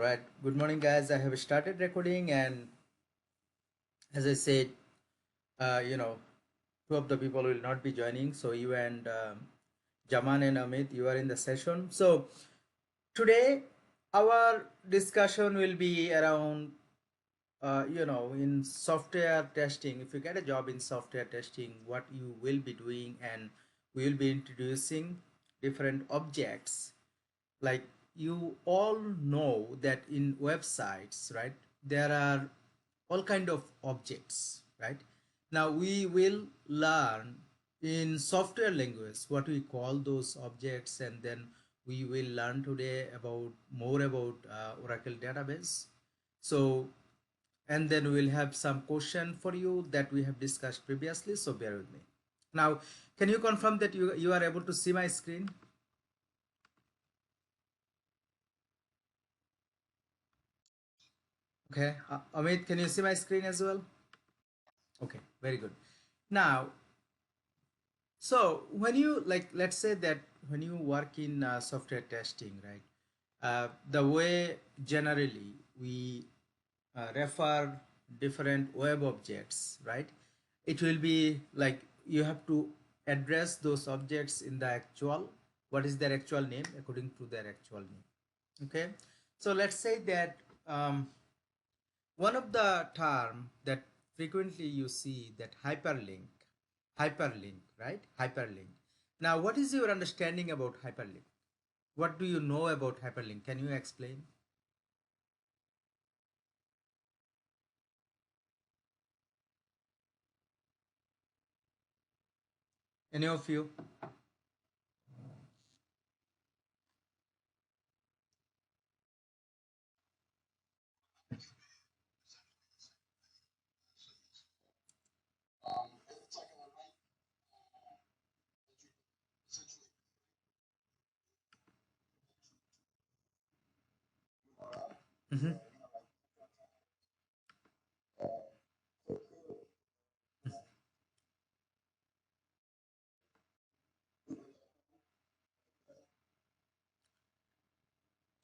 Right. Good morning, guys. I have started recording, and as I said, you know, two of the people will not be joining. So you and Jaman and Amit, you are in the session. So today, our discussion will be around, in software testing. If you get a job in software testing, what you will be doing, and we will be introducing different objects. Like, you all know that in websites, right, there are all kind of objects, right? Now we will learn in software language what we call those objects, and then we will learn today about more about Oracle database. So, and then we'll have some question for you that we have discussed previously, so bear with me. Now, can you confirm that you are able to see my screen? Okay, Amit, can you see my screen as well? Okay, very good. Now, so when you, like, let's say that when you work in software testing, right? The way generally we refer different web objects, right? It will be like you have to address those objects in the actual, what is their actual name according to their actual name. Okay, so let's say that one of the term that frequently you see, that hyperlink, right? Hyperlink. Now, what is your understanding about hyperlink? What do you know about hyperlink? Can you explain? Any of you? Mhm.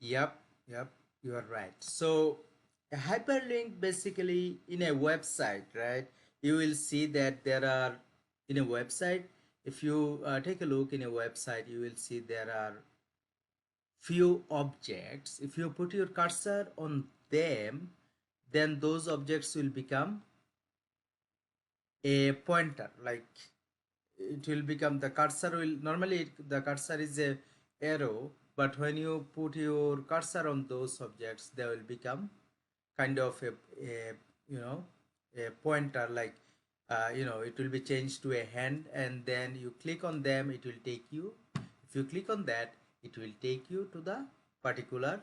Yep, yep, you are right. So a hyperlink basically in a website, right? You will see that there are, in a website, if you take a look in a website, you will see there are few objects. If you put your cursor on them, then those objects will become a pointer. Like, it will become, the cursor will normally, the cursor is a arrow, but when you put your cursor on those objects, they will become kind of a you know a pointer, like it will be changed to a hand, and then you click on them, it will take you, if you click on that, it will take you to the particular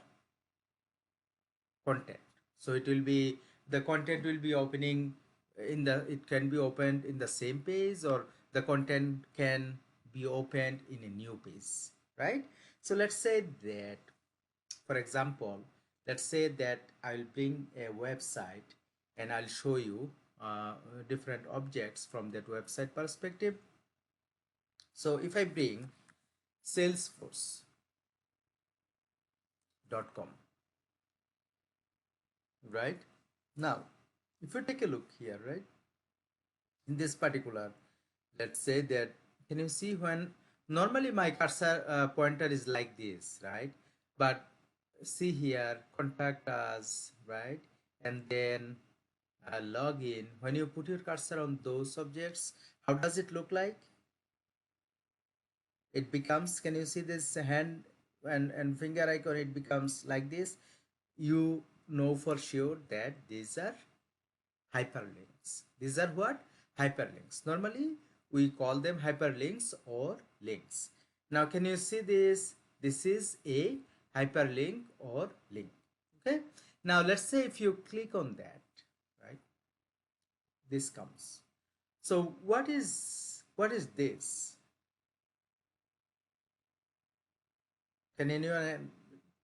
content. So it will be, the content will be opening in the, it can be opened in the same page, or the content can be opened in a new page, right? So let's say that, for example, let's say that I'll bring a website and I'll show you different objects from that website perspective. So if I bring salesforce.com, right? Now, if you take a look here, right, in this particular, let's say that, can you see, when normally my cursor pointer is like this, right? But see here, contact us, right? And then log in. When you put your cursor on those subjects, how does it look like? It becomes, can you see this hand and finger icon? It becomes like this. You know for sure that these are hyperlinks. These are what? Hyperlinks. Normally, we call them hyperlinks or links. Now, can you see this? This is a hyperlink or link. Okay. Now, let's say if you click on that, right, this comes. So what is this? Can anyone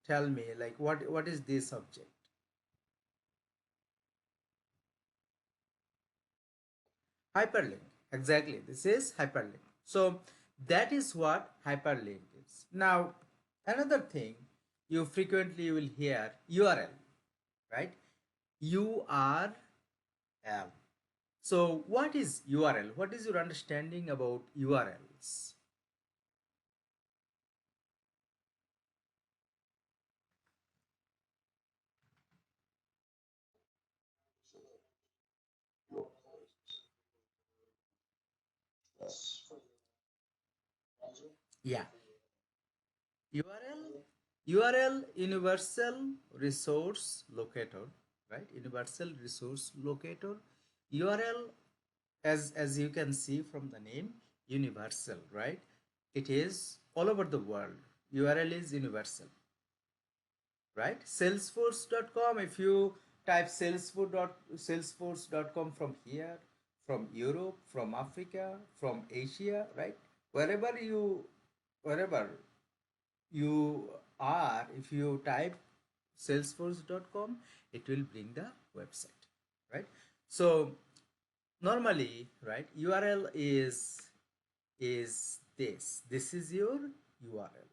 tell me, like, what is this object? Hyperlink. Exactly. This is hyperlink. So that is what hyperlink is. Now, another thing, you frequently will hear URL, right? URL. So what is URL? What is your understanding about URLs? Yeah. URL, URL, Universal Resource Locator, right? Universal Resource Locator. URL, as you can see from the name, universal, right? It is all over the world. URL is universal, right? Salesforce.com, if you type salesforce.com from here, from Europe, from Africa, from Asia, right? Wherever you wherever you are, if you type salesforce.com, it will bring the website, right? So normally, right, URL is this is your URL,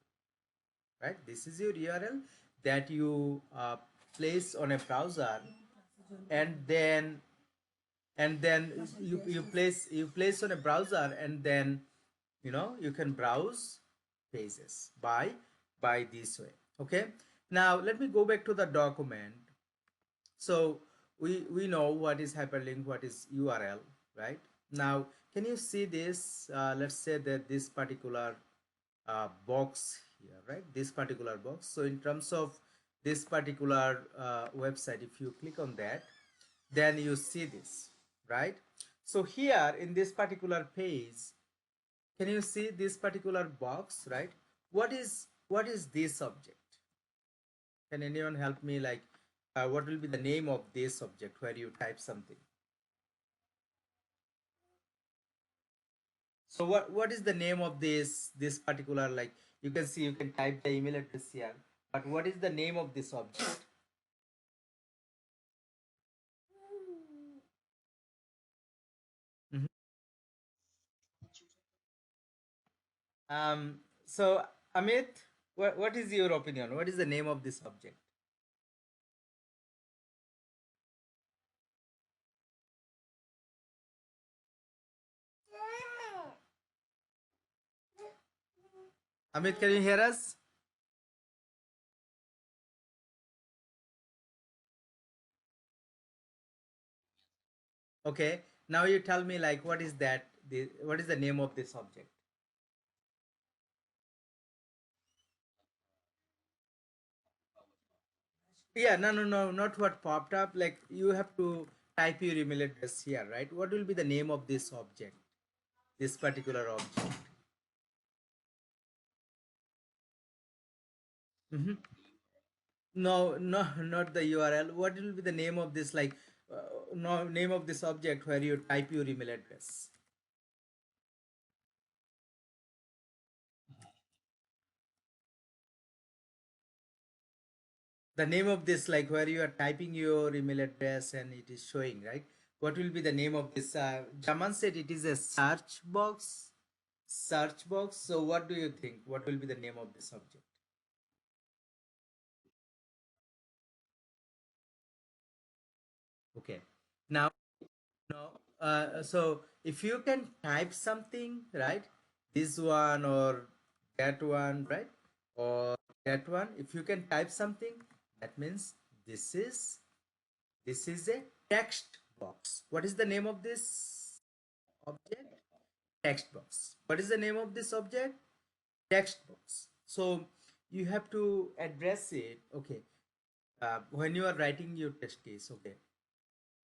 right? This is your URL that you place on a browser, and then you place on a browser, and then you can browse pages by this way. Okay, now let me go back to the document. So we know what is hyperlink, what is URL, right? Now can you see this? Let's say that this particular box here, right? This particular box. So in terms of this particular website, if you click on that, then you see this, right? So here in this particular page, can you see this particular box, right? What is this object? Can anyone help me? Like, what will be the name of this object where you type something? So what is the name of this particular, like, you can see, you can type the email address here, but what is the name of this object? Mhm. So Amit, what is your opinion? What is the name of this object? Amit, can you hear us? Okay, now you tell me, like, what is that? What is the name of this object? Yeah, no, not what popped up. Like, you have to type your email address here, right? What will be the name of this object? This particular object. Hmm. No, not the URL. What will be the name of this? Like, no, name of this object where you type your email address. The name of this, like, where you are typing your email address and it is showing, right? What will be the name of this? Jaman said it is a search box. Search box. So what do you think? What will be the name of this object? Okay. Now, no. So if you can type something, right? This one or that one, right? Or that one. If you can type something, that means this is this is a text box. What is the name of this object? Text box. What is the name of this object? Text box. So you have to address it. Okay. When you are writing your test case, okay,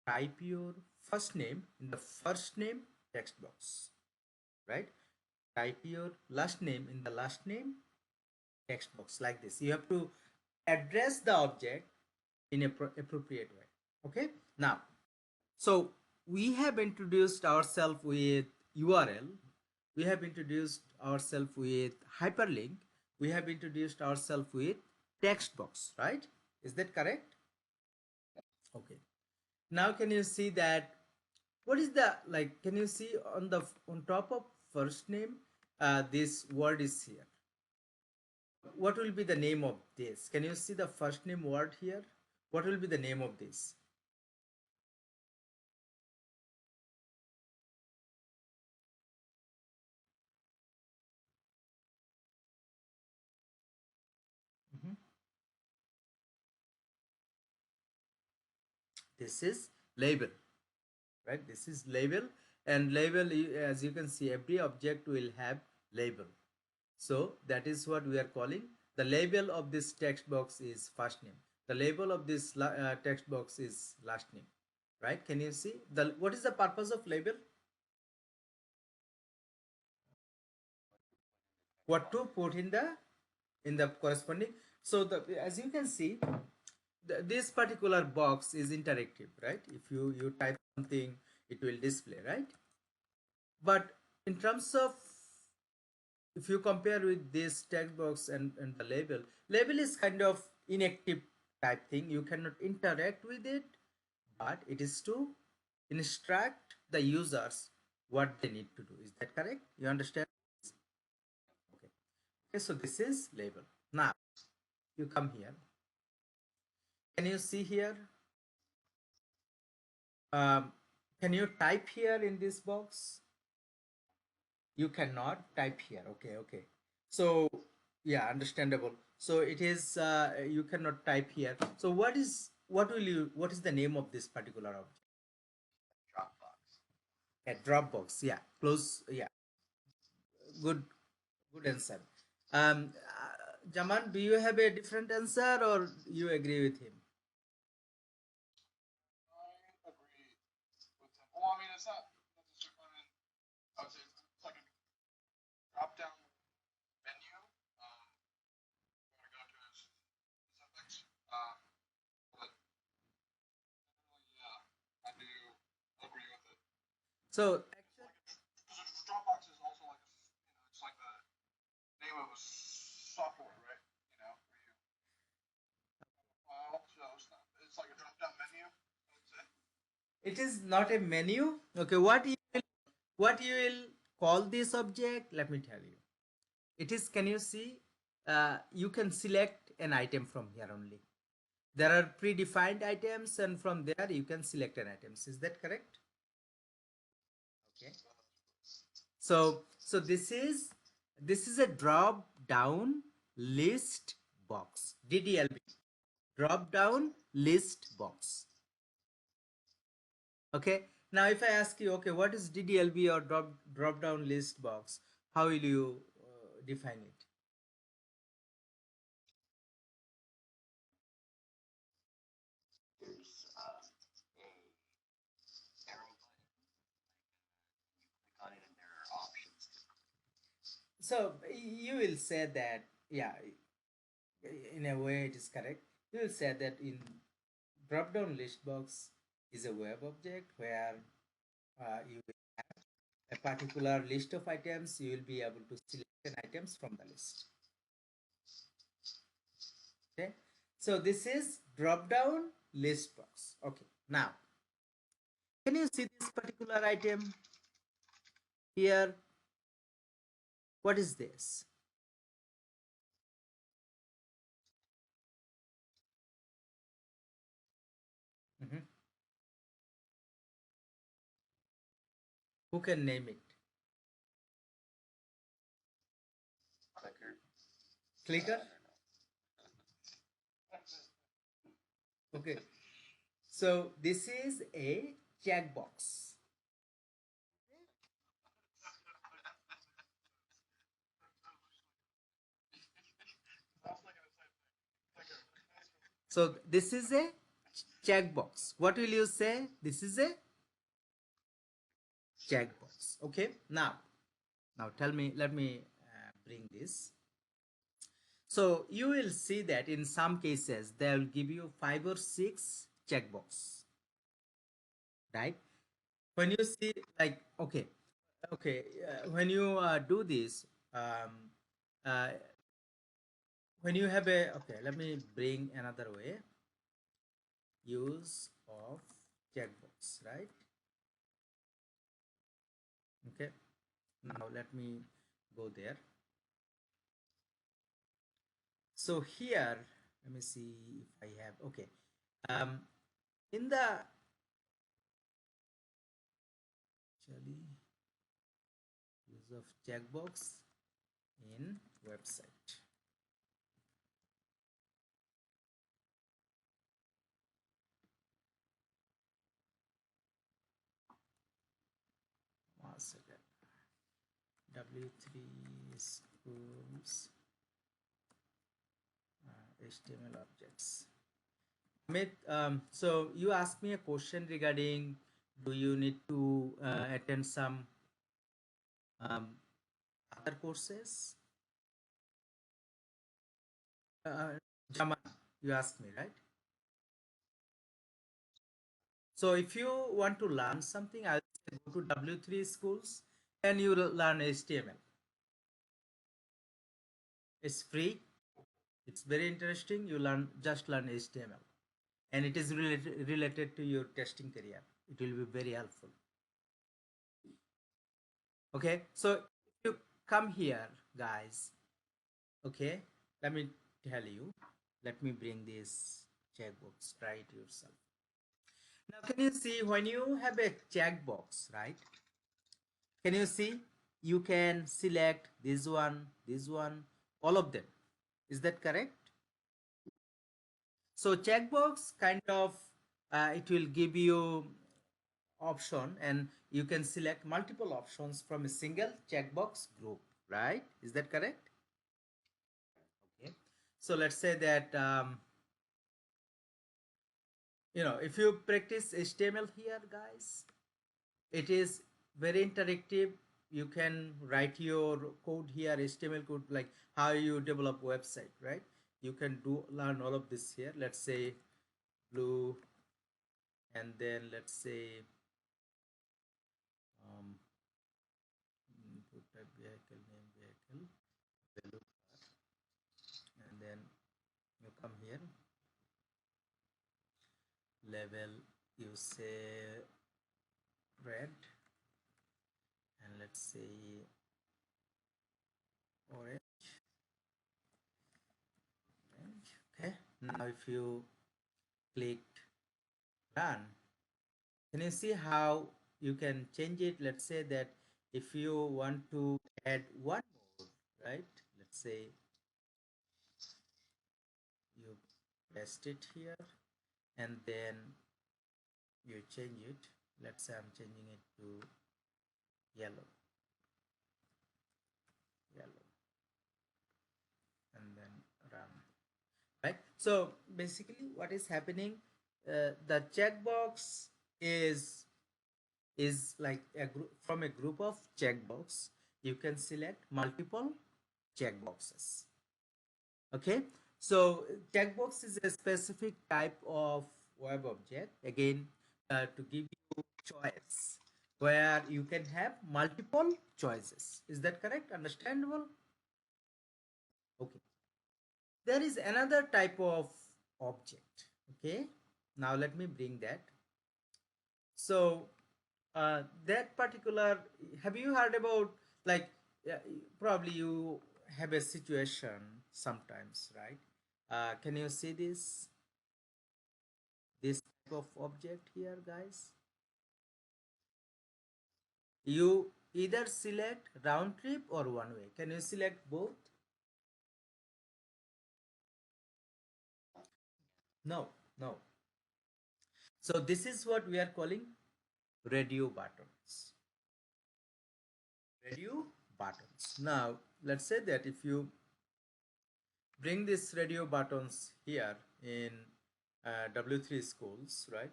type your first name in the first name text box, right? Type your last name in the last name text box, like this. You have to address the object in a appropriate way. Okay. Now, so we have introduced ourselves with URL. We have introduced ourselves with hyperlink. We have introduced ourselves with text box, right? Is that correct? Okay. Now can you see that, what is the, like, can you see on the on top of first name, this word is here, what will be the name of this? Can you see the first name word here? What will be the name of this? Mhm. This is label, right? This is label, and label, as you can see, every object will have label. So that is what we are calling the label of this text box is first name. The label of this text box is last name, right? Can you see the what is the purpose of label? What to put in the corresponding. So the as you can see, this particular box is interactive, right? If you type something, it will display, right? But in terms of, if you compare with this text box and the label is kind of inactive type thing. You cannot interact with it, but it is to instruct the users what they need to do. Is that correct? You understand? Okay. Okay, so this is label. Now you come here. Can you see here? Um, can you type here in this box? You cannot type here. Okay, okay. So yeah, understandable. So it is you cannot type here. So what is the name of this particular object? A Dropbox. Yeah, close. Yeah, good, good answer. Jaman, do you have a different answer or you agree with him? So it is not a menu. Okay, what you will call this object? Let me tell you. It is. Can you see? You can select an item from here only. There are predefined items, and from there you can select an items. Is that correct? Okay. So this is a drop down list box. DDLB. Drop down list box. Okay. Now if I ask you, okay, what is DDLB or drop down list box? How will you define it? So you will say that, yeah, in a way it is correct. You will say that in drop down list box is a web object where you will have a particular list of items. You will be able to select an items from the list. Okay, so this is drop down list box. Okay, now can you see this particular item here? What is this? Mhm. Who can name it? Clicker. Okay, so this is a checkbox. So this is a checkbox. What will you say? This is a checkbox. Okay. Now tell me. Let me bring this. So you will see that in some cases they will give you 5 or 6 checkbox, right? When you see like okay, when you do this, uh, when you have a okay, let me bring another way. Use of checkbox, right? Okay. Now let me go there. So here, let me see if I have, okay. In the, actually, use of checkbox in website. One second. W3 schools HTML objects. So you asked me a question regarding, do you need to attend some other courses? Jaman, you asked me, right? So if you want to learn something, I'll say go to W3 schools and you will learn HTML. It's free. It's very interesting. You just learn HTML, and it is related to your testing career. It will be very helpful. Okay, so if you come here, guys. Okay, let me tell you. Let me bring this checkbox. Try it yourself. Now, can you see when you have a checkbox, right? Can you see? You can select this one, all of them. Is that correct? So checkbox kind of it will give you option, and you can select multiple options from a single checkbox group, right? Is that correct? Okay. So let's say that if you practice HTML here, guys, it is very interactive. You can write your code here, HTML code, like how you develop website, right? You can learn all of this here. Let's say blue, and then let's say put a vehicle name, vehicle value car, and then you come here, level you say red, and let's say orange. Okay, now if you click run, can you see how you can change it? Let's say that if you want to add one more, right? Let's say you paste it here, and then you change it. Let's say I'm changing it to yellow, yellow, and then run, right? So basically what is happening, the checkbox is like a group, from a group of checkbox you can select multiple checkboxes. Okay, so checkbox is a specific type of web object, again, to give you choice, where you can have multiple choices. Is that correct? Understandable? Okay, there is another type of object. Okay, now let me bring that. So that particular, have you heard about, like, probably you have a situation sometimes, right? Can you see this type of object here, guys? You either select round trip or one way. Can you select both? No, no. So this is what we are calling radio buttons. Radio buttons. Now let's say that if you bring this radio buttons here in W3 schools, right?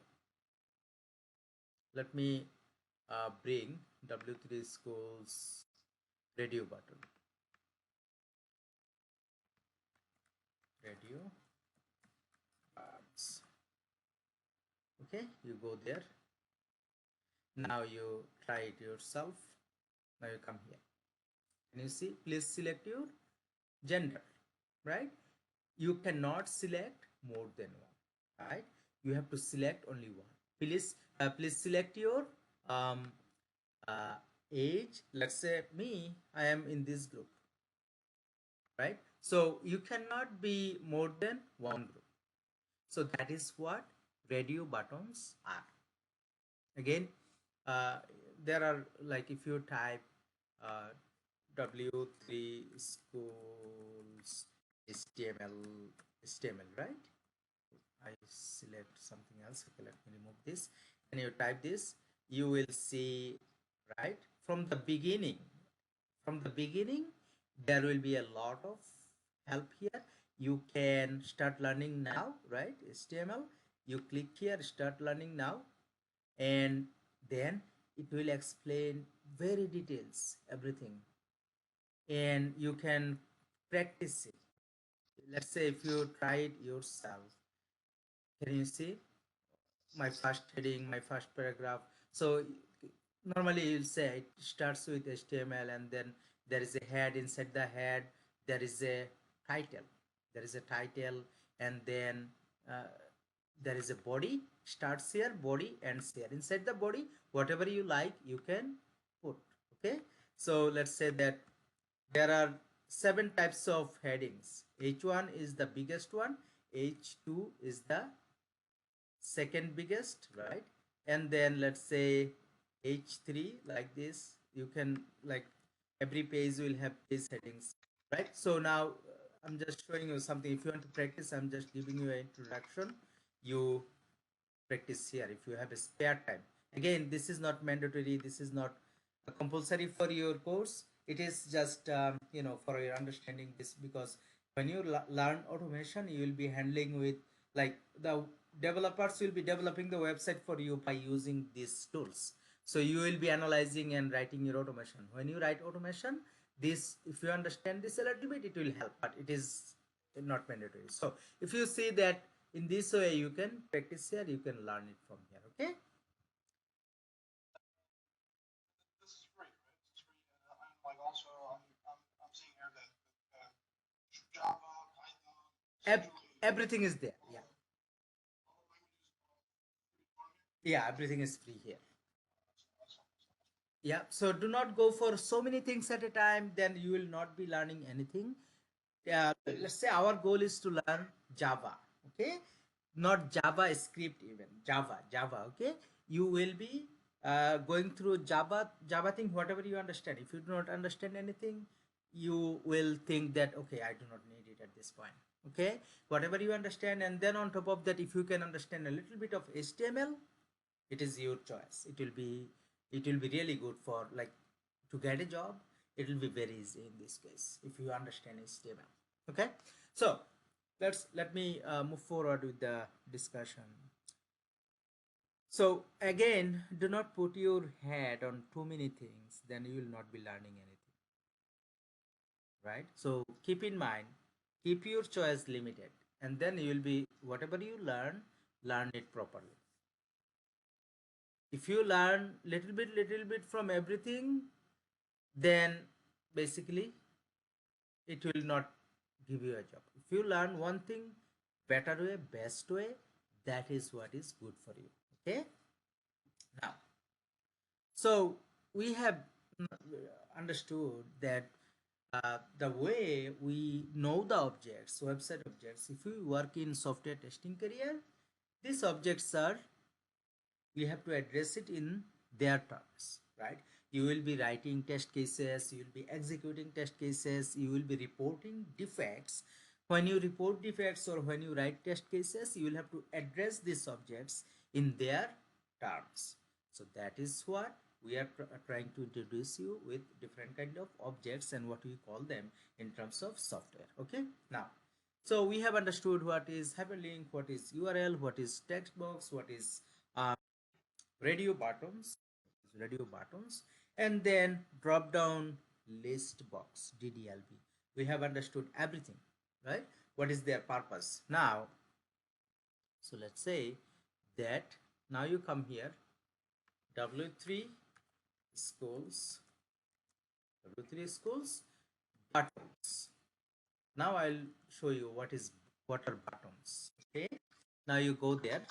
Let me bring W3 schools radio button. Radio buttons. Okay, you go there. Now you try it yourself. Now you come here. Can you see? Please select your gender, right? You cannot select more than one, right? You have to select only one. Please select your um, age. Let's say me, I am in this group, right? So you cannot be more than one group. So that is what radio buttons are. Again, uh, there are, like, if you type uh, W3 schools HTML, right? I select something else. Okay, let me remove this. And you type this, you will see, right? From the beginning, there will be a lot of help here. You can start learning now, right? HTML. You click here, start learning now, and then it will explain very details, everything, and you can practice it. Let's say if you try it yourself, can you see my first heading, my first paragraph? So normally you'll say it starts with HTML, and then there is a head. Inside the head there is a title. There is a title, and then uh, there is a body. Starts here, body ends here. Inside the body, whatever you like you can put. Okay, so let's say that there are 7 types of headings. H1 is the biggest one, H2 is the second biggest, right? And then let's say H3, like this. You can, like, every page will have these headings, right? So now I'm just showing you something. If you want to practice, I'm just giving you an introduction. You practice here if you have a spare time. Again, this is not mandatory, this is not compulsory for your course. It is just for your understanding this, because when you learn automation, you will be handling with, like, the developers will be developing the website for you by using these tools. So you will be analyzing and writing your automation. When you write automation, this, if you understand this a little bit, it will help, but it is not mandatory. So if you see that in this way, you can practice here, you can learn it from here. Okay, This is free, right? This is free. And like also, I'm seeing here that Java, Python, essentially everything is there. Yeah, all languages free for here. yeah, everything is free here. That's Yeah, so do not go for so many things at a time, then you will not be learning anything. Let's say our goal is to learn Java. Okay, not Java script, even Java. Okay, you will be going through Java thing, whatever you understand. If you do not understand anything, you will think that, okay, I do not need it at this point. Okay, whatever you understand, and then on top of that, if you can understand a little bit of HTML, it is your choice. It will be really good for, like, to get a job. It will be very easy in this case if you understand HTML. Okay, so let me move forward with the discussion. So again, do not put your head on too many things, then you will not be learning anything, right? So keep in mind, keep your choice limited, and then you will be, whatever you learn it properly. If you learn little bit from everything, then basically it will not give you a job. If you learn one thing, better way, best way, that is what is good for you. Okay, now, so we have understood that the way we know the objects, website objects, if we work in software testing career, these objects are, we have to address it in their terms, right? You will be writing test cases, you will be executing test cases, you will be reporting defects. When you report defects or when you write test cases, you will have to address these objects in their terms. So that is what we are trying to introduce you with different kind of objects and what we call them in terms of software. Okay, now, so we have understood what is hyperlink, what is URL, what is text box, what is uh, radio buttons, and then drop down list box, DDLB. We have understood everything, right? What is their purpose now? So let's say that now you come here, W3 schools, W3 schools buttons. Now I'll show you what are buttons. Okay, now you go there.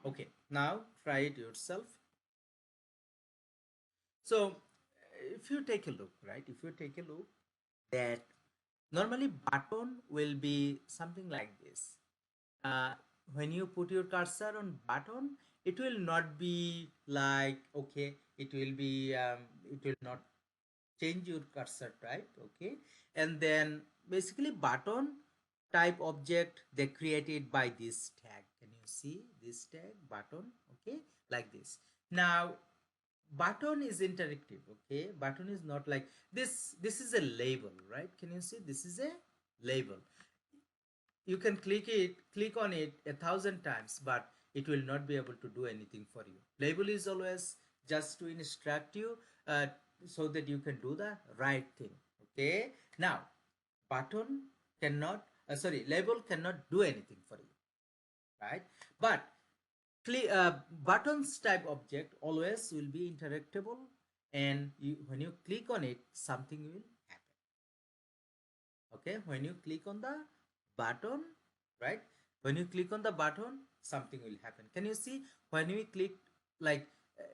Okay, now try it yourself. So if you take a look, right, if you take a look, that normally button will be something like this. uh, when you put your cursor on button, it will not be like, okay, it will be it will not change your cursor type, okay. And then basically button type object they created by this tag. Can you see this tag button? Okay, like this. Now button is interactive, okay. Button is not like this is a label, right? Can you see this is a label? You can click on it 1,000 times, but it will not be able to do anything for you. Label is always just to instruct you, uh, so that you can do the right thing, okay. Now button cannot label cannot do anything for you, right? But buttons type object always will be interactable, and when you click on it, something will happen, okay. When you click on the button, right, when you click on the button, something will happen. Can you see when we click, like,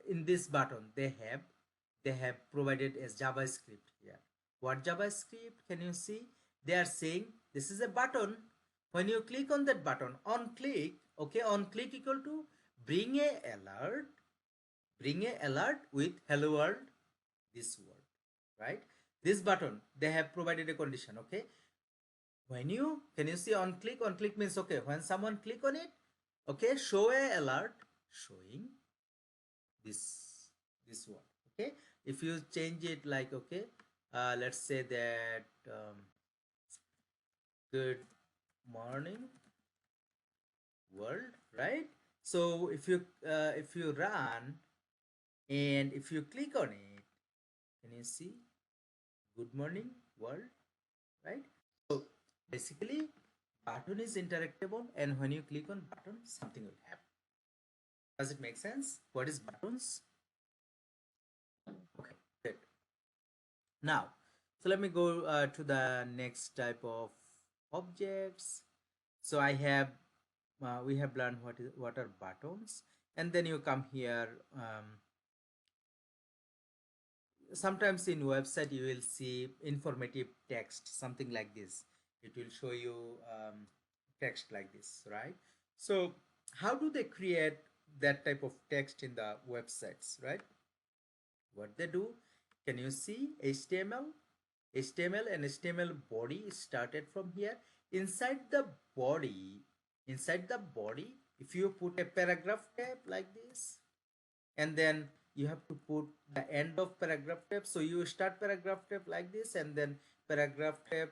in this button they have provided as JavaScript here. What JavaScript? Can you see? They are saying this is a button. When you click on that button, on click, okay, on click equal to bring a alert, with hello world, this word, right? This button they have provided a condition, okay. When you, can you see on click means, okay, when someone click on it, okay, show a alert showing this word, okay. If you change it like, okay, let's say that good morning world, right? So if you run and if you click on it, can you see good morning world, right? So basically button is interactable, and when you click on button, something will happen. Does it make sense? What is buttons? Okay, good. Now, so let me go to the next type of objects. So we have learned what are buttons, and then you come here. Sometimes in website you will see informative text, something like this. It will show you text like this, right? So how do they create that type of text in the websites, right? What they do, can you see HTML and HTML body started from here. Inside the body, if you put a paragraph tag like this, and then you have to put the end of paragraph tab. So you start paragraph tab like this, and then paragraph tab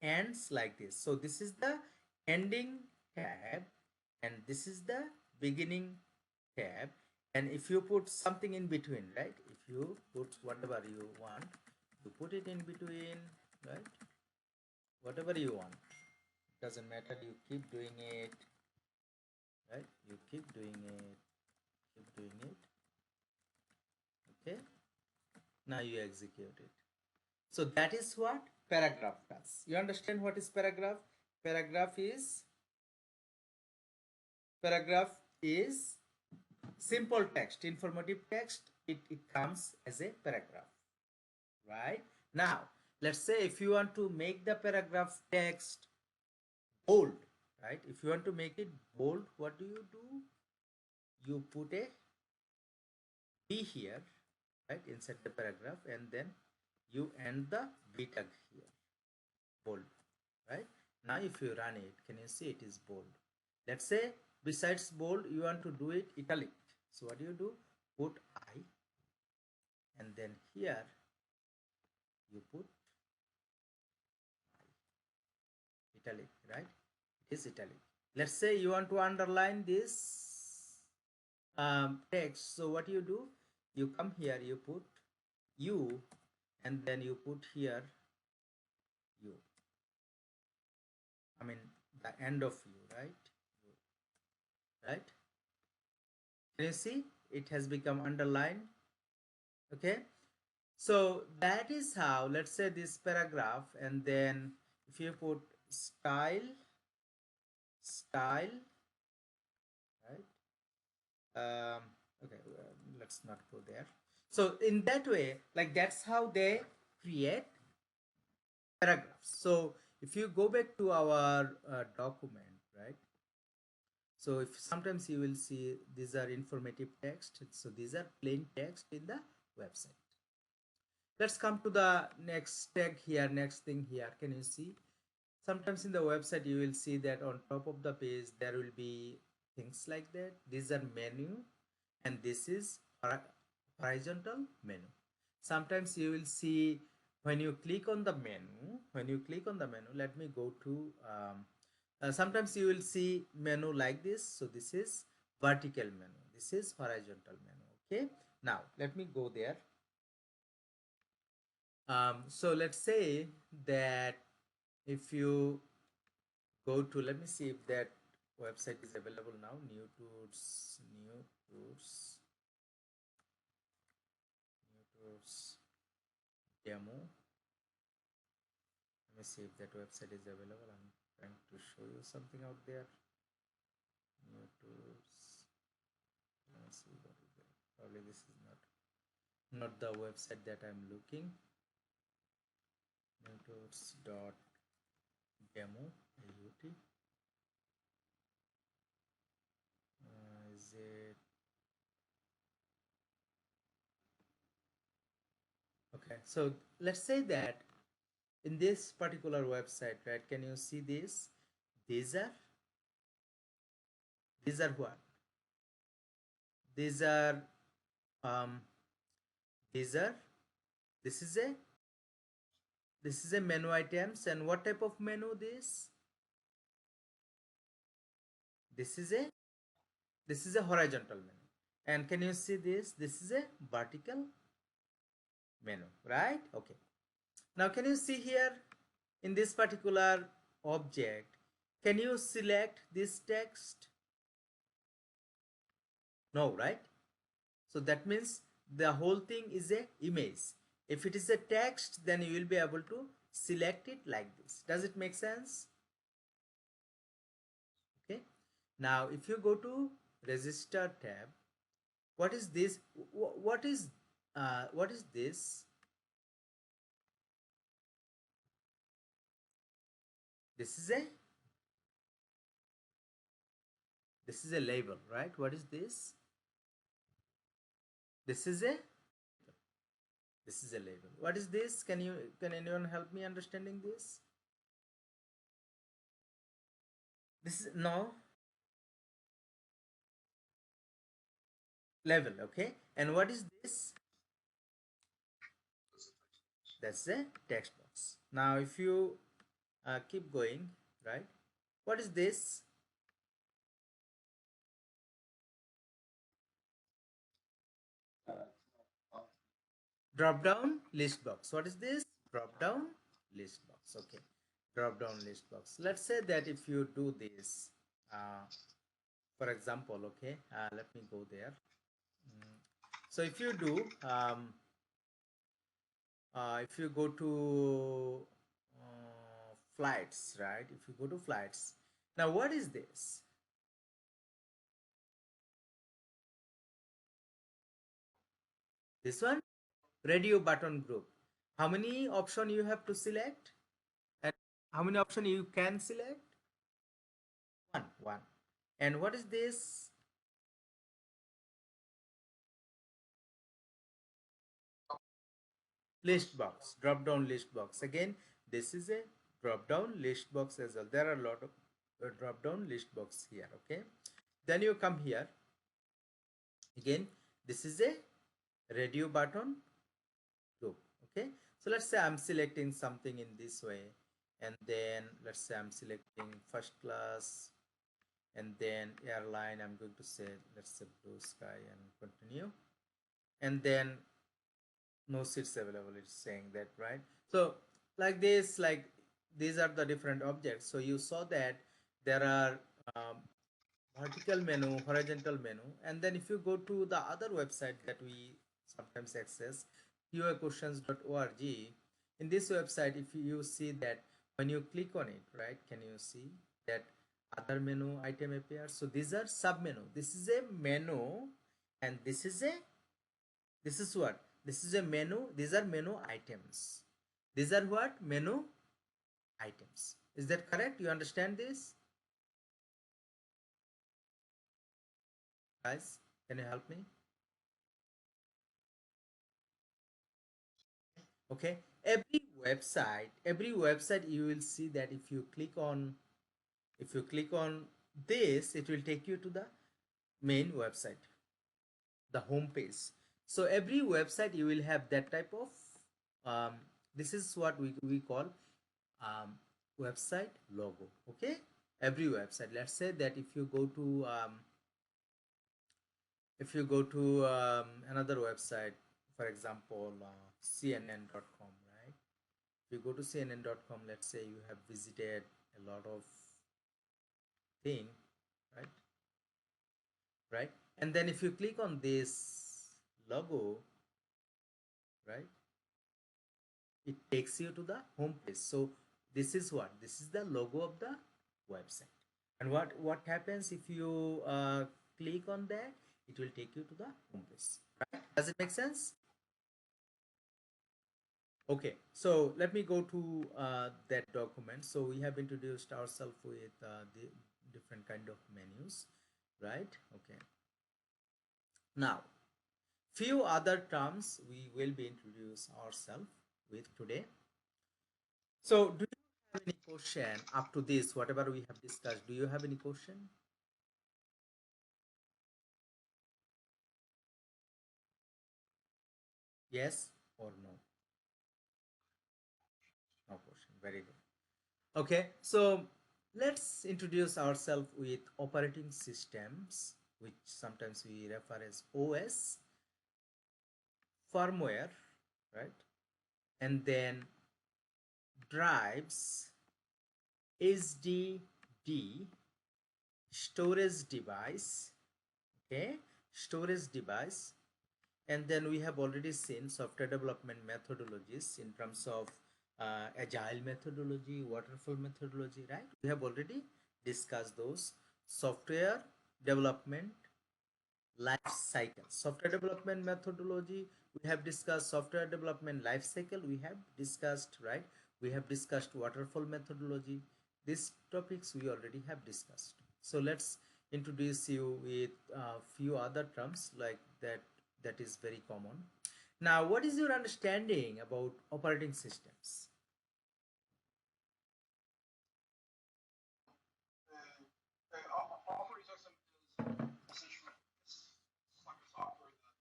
ends like this. So this is the ending tab, and this is the beginning tab. And if you put something in between, right, if you put whatever you want, you put it in between, right, whatever you want, doesn't matter, you keep doing it, right, you keep doing it, okay. Now you execute it. So that is what paragraph does. You understand what is paragraph? Paragraph is paragraph is simple text, informative text. It comes as a paragraph, right? Now, let's say if you want to make the paragraph text bold, right? If you want to make it bold, what do? You put a B here, right, inside the paragraph, and then you end the B tag here, bold, right? Now if you run it, can you see it is bold? Let's say besides bold you want to do it italic. So what do? Put I, and then here you put italic, right? It is italic. Let's say you want to underline this text. So what do? You come here, you put U, and then you put here U, I mean the end of U, right? Right? Can you see it has become underlined? Okay, so that is how, let's say this paragraph, and then if you put style, right? Okay, let's not go there. So in that way, like that's how they create paragraphs. So if you go back to our document, right? So if sometimes you will see these are informative text. So these are plain text in the website. Let's come to the next tag here, next thing here. Can you see? Sometimes in the website you will see that on top of the page there will be things like that. These are menu and this is horizontal menu. Sometimes you will see when you click on the menu, let me go to sometimes you will see menu like this. So this is vertical menu, this is horizontal menu. Okay, now let me go there. So let's say that if you go to, let me see if that website is available now. New tours demo. Let me see if that website is available. I'm trying to show you something out there. New tours. Let me see what is there. Probably this is not the website that I'm looking. New tours dot demo AUT. Is it okay? So let's say that in this particular website, right? Can you see this? These are what? These are um these are this is a menu items. And what type of menu this is a horizontal menu. And can you see this is a vertical menu, right? Okay, now can you see here in this particular object, can you select this text? No, right? So that means the whole thing is a image. If it is a text, then you will be able to select it like this. Does it make sense? Okay, now if you go to register tab, what is this? What is this? This is a label, right? What is this? This is a label. What is this? Can anyone help me understanding this? This is no level, okay? And what is this? That's a text box. Now if you keep going, right? What is this? Drop down list box. What is this? Drop down list box. Okay, drop down list box. Let's say that if you do this, for example, okay, let me go there. So if you do if you go to flights, right? If you go to flights, now what is this? This one, radio button group. How many option you have to select? And how many option you can select? One. And what is this? List box, drop down list box. Again, this is a drop down list box as well. There are a lot of drop down list box here. Okay, then you come here again. This is a radio button group. Okay, so let's say I'm selecting something in this way, and then let's say I'm selecting first class, and then airline. I'm going to say, let's say blue sky, and continue, and then no seats available, it's saying that, right? So like this, like these are the different objects. So you saw that there are vertical menu, horizontal menu. And then if you go to the other website that we sometimes access, qaquestions.org, in this website, if you see that when you click on it, right, can you see that other menu item appears? So these are sub menu. This is a menu and this is a This is what? This is a menu. These are menu items. These are what? Menu items. Is that correct? You understand this? Guys, can you help me? Okay. Every website you will see that if you click on this, it will take you to the main website, the home page. So every website you will have that type of this is what we call um, website logo. Okay, every website, let's say that if you go to another website, for example cnn.com, right? If you go to cnn.com, let's say you have visited a lot of thing, right? Right, and then if you click on this logo, right, it takes you to the home page. So this is what? This is the logo of the website. And what happens if you click on that? It will take you to the home page. Right? Does it make sense? Okay, so let me go to that document. So we have introduced ourselves with the different kind of menus, right? Okay. Now, few other terms we will be introduce ourselves with today. So, do you have any question up to this, whatever we have discussed? Do you have any question? Yes or no? No question. Very good. Okay, so let's introduce ourselves with operating systems, which sometimes we refer as OS, firmware, right? And then drives, HDD, storage device, okay, storage device. And then we have already seen software development methodologies in terms of agile methodology, waterfall methodology, right? We have already discussed those. Software development life cycle, software development methodology, we have discussed. Software development life cycle, we have discussed, right? We have discussed waterfall methodology. These topics we already have discussed. So let's introduce you with a few other terms like that, that is very common. Now, what is your understanding about operating systems? Operating system is essentially it's like a software that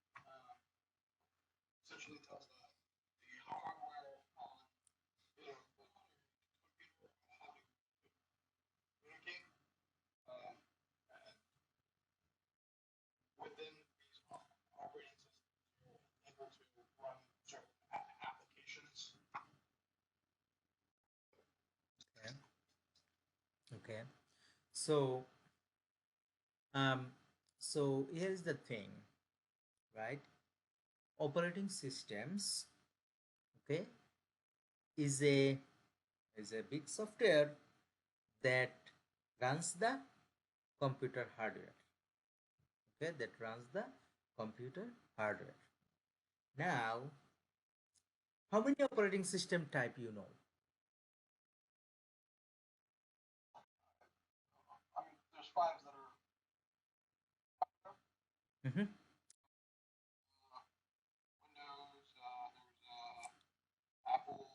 essentially tells the hardware on the computer how to communicate. And within these operating systems, you're able to run certain applications. Okay. Okay. So, um, so here's the thing, right? Operating systems, okay, is a is a big software that runs the computer hardware. Okay, that runs the computer hardware. Now, how many operating system type you know? I mean, there's five that are Mm-hmm. Windows, there's Apple,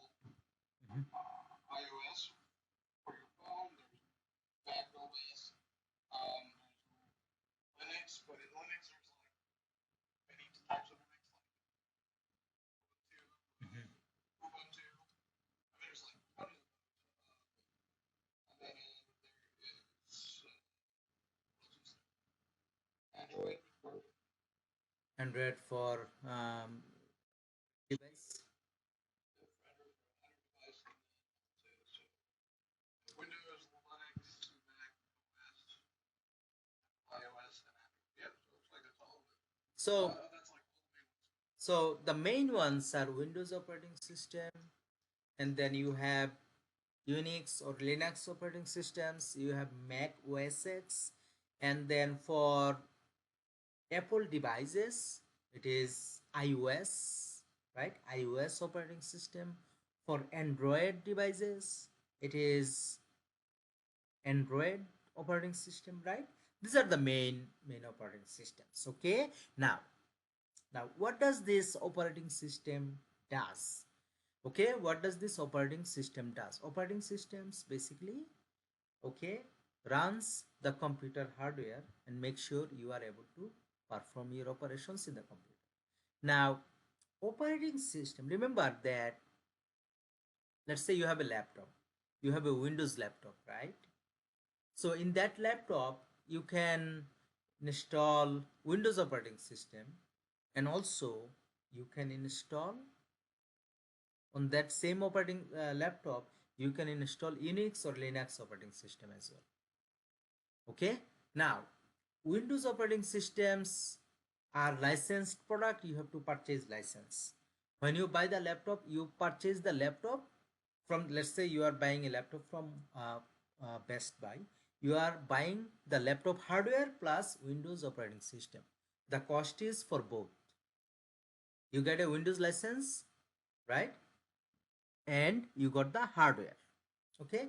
Mm-hmm. iOS for your phone. There's Mac OS. There's Linux, but in Linux there's like many types of Linux, like Mm-hmm. Ubuntu. I mean, there's like hundreds of those. And then there is Android for Android for device. Android device, and then Windows, Linux, Mac OS, iOS, and Android. Yep, so it looks like that's all of it. So, That's like all the main ones. so the main ones are Windows operating system, and then you have Unix or Linux operating systems. You have Mac OS X, and then for Apple devices, it is iOS, right? iOS operating system. For Android devices, it is Android operating system, right? These are the main operating systems. Okay. Now what does this operating system does? Okay, what does this operating system does? Operating systems basically, okay, runs the computer hardware and make sure you are able to perform your operations in the computer. Now, operating system, remember that, let's say you have a laptop, you have a Windows laptop, right? So in that laptop, you can install Windows operating system, and also you can install on that same operating laptop, you can install Unix or Linux operating system as well. Okay. Now, Windows operating systems are licensed product. You have to purchase license. When you buy the laptop, you purchase the laptop from, let's say you are buying a laptop from Best Buy. You are buying the laptop hardware plus Windows operating system. The cost is for both. You get a Windows license, right? And you got the hardware. Okay.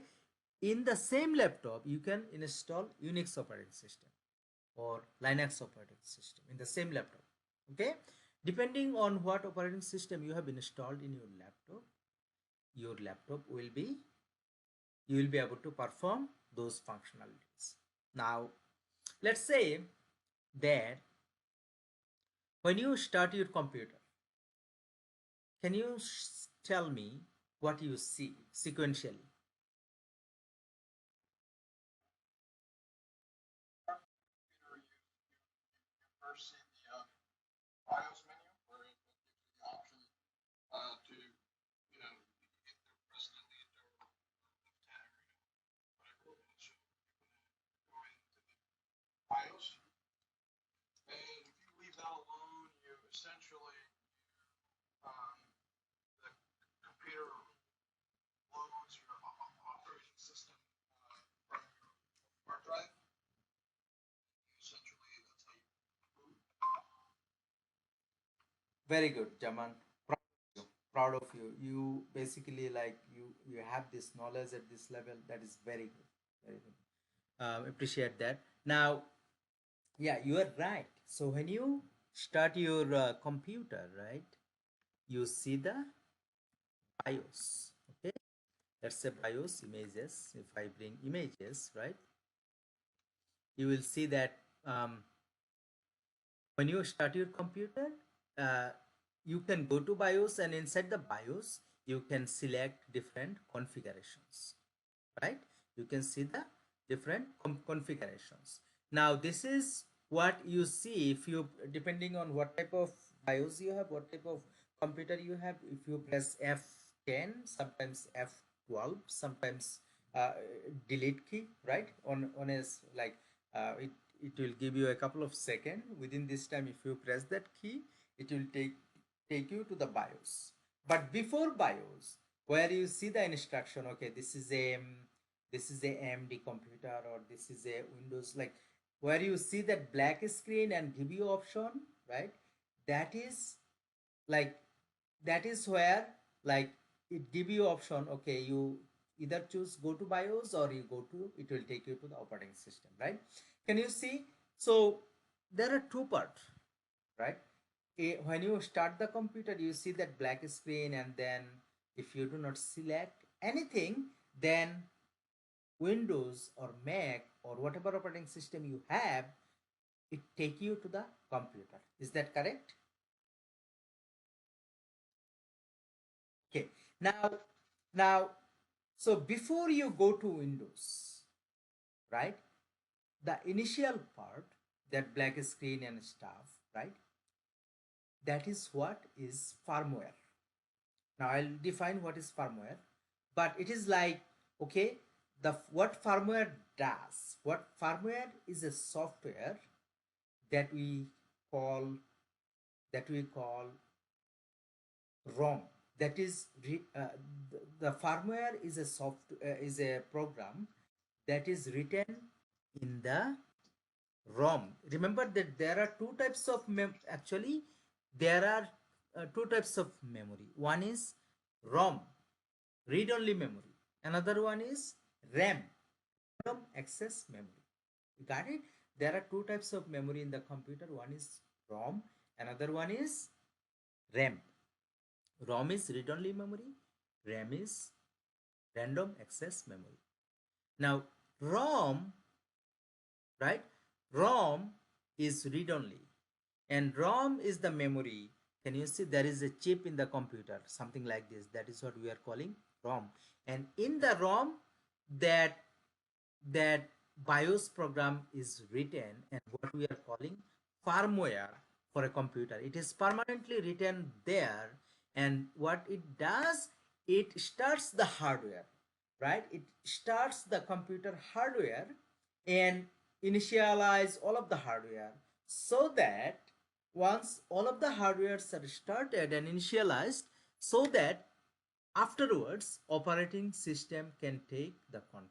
In the same laptop, you can install Unix operating system or Linux operating system in the same laptop. Okay. Depending on what operating system you have installed in your laptop will be, you will be able to perform those functionalities. Now, let's say that when you start your computer, can you tell me what you see sequentially? Computer, you first see the BIOS menu, where it gives you the option to, either press delete or left tab or whatever. And so you can go into the BIOS, and if you leave that alone, you essentially um, the computer loads your operating system from your hard drive. Essentially, that's how you boot. Very good, Jaman. Proud of you. You basically, like, you have this knowledge at this level. That is very good. Very good. Appreciate that. Now, yeah, you are right. So when you start your computer, right, you see the BIOS. Okay, let's say BIOS images. If I bring images, right, you will see that when you start your computer, uh, you can go to BIOS, and inside the BIOS, you can select different configurations, right? You can see the different configurations. Now, this is what you see if you, depending on what type of BIOS you have, what type of computer you have. If you press F10, sometimes F12, sometimes delete key, right? On a like it will give you a couple of seconds. Within this time, if you press that key, it will take you to the BIOS. But before BIOS, where you see the instruction, okay, this is a AMD computer, or this is a Windows, like, where you see that black screen and give you option, right? That is like, that is where, like, it give you option, okay, you either choose go to BIOS, or you go to, it will take you to the operating system, right? Can you see? So there are two parts, right? When you start the computer, you see that black screen, and then if you do not select anything, then Windows or Mac or whatever operating system you have, it take you to the computer. Is that correct? Okay. Now, so before you go to Windows, right? The initial part, that black screen and stuff, right? That is what is firmware. Now I'll define what is firmware, but it is like, okay, the what firmware does. What firmware is a software that we call ROM. That is the firmware is a is a program that is written in the ROM. Remember that there are two types of actually there are two types of memory. One is ROM, read-only memory. Another one is RAM, random access memory. You got it? There are two types of memory in the computer. One is ROM, another one is RAM. ROM is read-only memory, RAM is random access memory. Now, ROM, right? ROM is read-only, and ROM is the memory. Can you see there is a chip in the computer, something like this? That is what we are calling ROM. And in the ROM, that that BIOS program is written, and what we are calling firmware for a computer. It is permanently written there, and what it does, it starts the hardware, right? It starts the computer hardware and initialize all of the hardware, so that once all of the hardwares are started and initialized, so that afterwards operating system can take the control.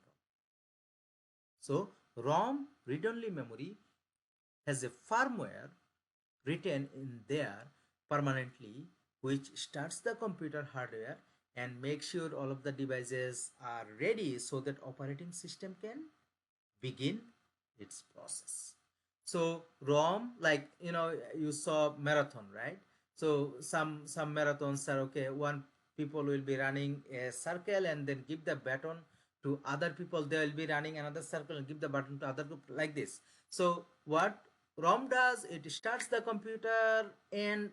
So ROM, read-only memory, has a firmware written in there permanently, which starts the computer hardware and makes sure all of the devices are ready so that operating system can begin its process. So ROM, like you saw marathon, right? So some marathons are okay. One people will be running a circle and then give the baton to other people. They will be running another circle and give the button to other group, like this. So what ROM does, it starts the computer and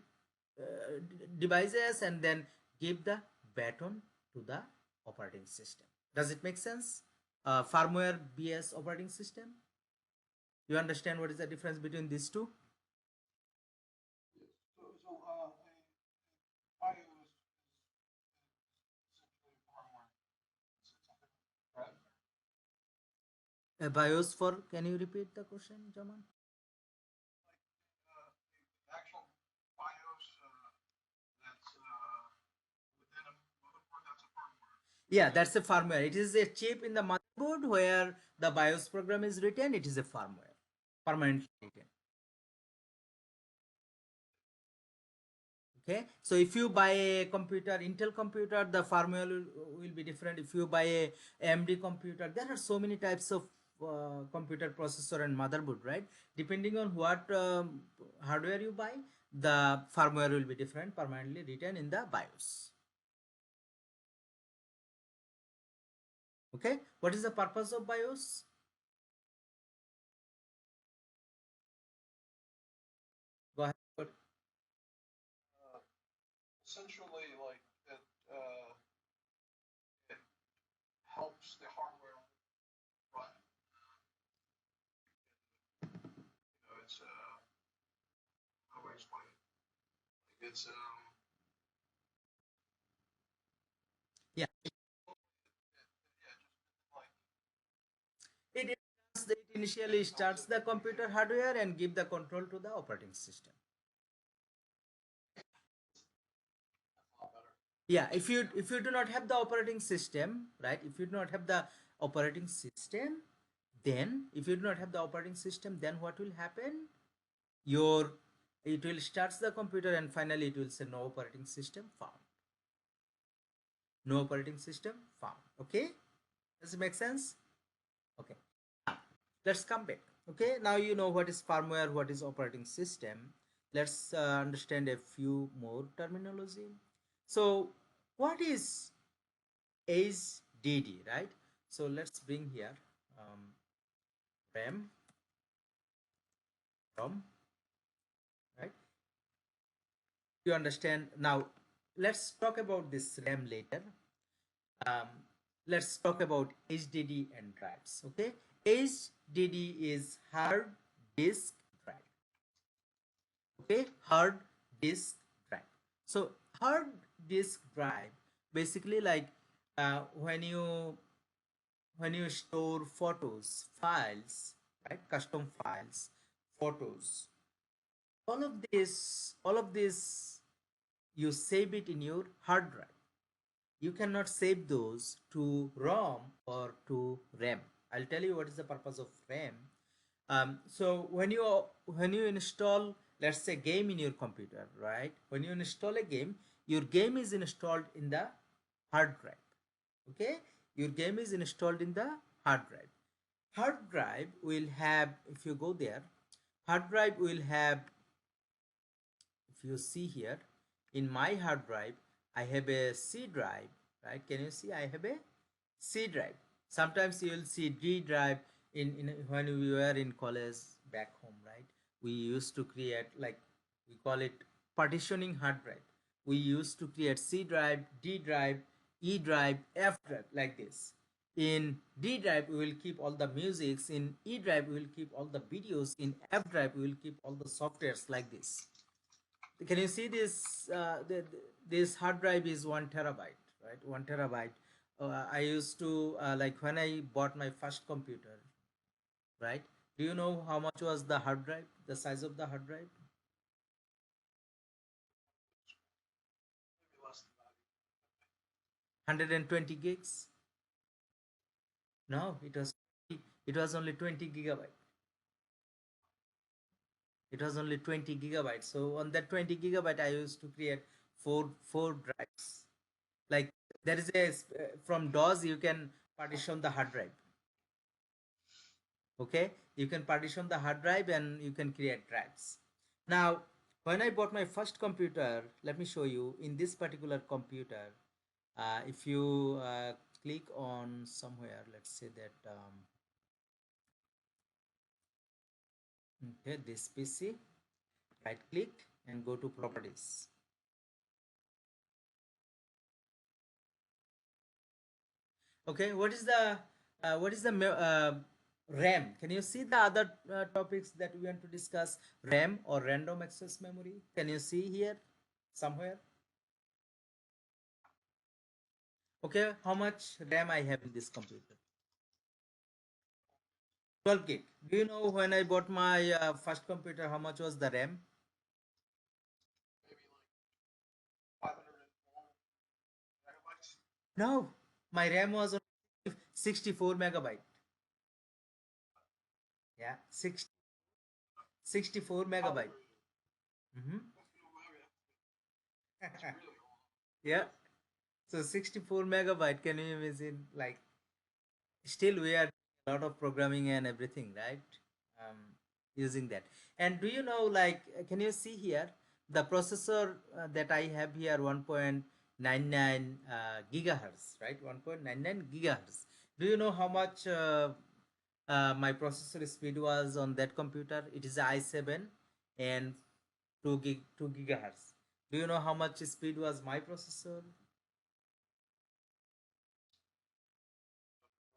devices and then give the baton to the operating system. Does it make sense? Firmware BS operating system. You understand what is the difference between these two? Yes. So a BIOS is essentially firmware. It's something that A BIOS for, can you repeat the question, Jaman? the actual BIOS that's within a motherboard, that's a firmware. Yeah, that's a firmware. It is a chip in the motherboard where the BIOS program is written. It is a firmware, permanently written. Okay, so if you buy a computer, Intel computer, the firmware will be different. If you buy a AMD computer, there are so many types of computer processor and motherboard, right? Depending on what hardware you buy, the firmware will be different, permanently written in the BIOS. Okay, what is the purpose of BIOS? Go ahead. Essentially, like it helps the hardware run. It's how do I explain it? Like it's Yeah, yeah, just like it initially starts the computer hardware and give the control to the operating system. a lot better. Yeah, if you do not have the operating system, right? If you do not have the operating system, then if you do not have the operating system, then what will happen? Your It will start the computer and finally it will say no operating system found. No operating system found. Okay, does it make sense? Okay, let's come back. Okay, now you know what is firmware, what is operating system. Let's understand a few more terminology. So what is HDD, right? So let's bring here RAM, ROM, right? You understand now. Let's talk about this RAM later. um, let's talk about HDD and drives. Okay, HDD is hard disk drive. Okay, hard disk drive. So hard disk drive, basically, like when you store photos, files, right, custom files, photos, all of this you save it in your hard drive. You cannot save those to ROM or to RAM. I'll tell you what is the purpose of RAM. So when you install let's say game in your computer, right? When you install a game, your game is installed in the hard drive. Okay, your game is installed in the hard drive. Hard drive will have, if you go there, hard drive will have, if you see here, in my hard drive I have a C drive, right? Can you see I have a C drive? Sometimes you will see D drive in when we were in college back home, right? We used to create, like, we call it partitioning hard drive. We used to create C drive, D drive, E drive, F drive, like this. In D drive we will keep all the musics, in E drive we will keep all the videos, in F drive we will keep all the softwares, like this. Can you see this? This hard drive is 1 terabyte, right? 1 terabyte. I used to, like, when I bought my first computer, right? Do you know how much was the hard drive? The size of the hard drive? Maybe less than that. 120 gigs? No, it was only 20 gigabyte. It was only 20 gigabytes. So on that 20 gigabyte, I used to create four drives. Like, there is from DOS you can partition the hard drive. Okay, you can partition the hard drive and you can create drives. Now, when I bought my first computer, let me show you. In this particular computer, if you click on somewhere, let's say that, okay, this PC, right click and go to properties. Okay, what is the RAM? Can you see the other topics that we want to discuss? RAM, or random access memory. Can you see here somewhere? Okay, how much RAM I have in this computer? 12 gig. Do you know when I bought my first computer, how much was the RAM? Maybe like 504 megabytes. No, my RAM was only 64 megabyte. Yeah, 64 megabyte. Mm-hmm. That's really old. Yeah, so 64 megabyte. Can you imagine? Like, still we are a lot of programming and everything, right? um, Using that. And do you know, like, can you see here the processor that I have here, 1.99 gigahertz, right? 1.99 gigahertz. Do you know how much my processor speed was on that computer? It is i7 and 2 gigahertz. Do you know how much speed was my processor?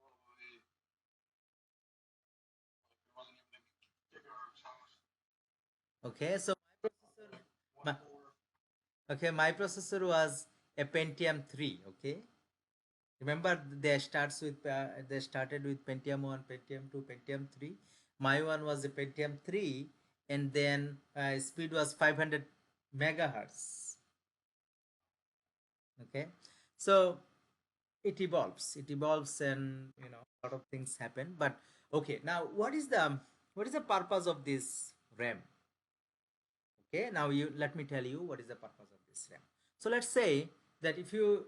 Probably like it wasn't even a gigahertz. How much? Okay, so One my, four. okay, my processor was a Pentium 3. Okay, remember they started with Pentium 1, Pentium 2, Pentium 3. My one was a Pentium 3, and then speed was 500 megahertz. Okay, so it evolves, and a lot of things happen. But okay, now what is the purpose of this RAM? Okay, now you let me tell you what is the purpose of this RAM. So let's say that if you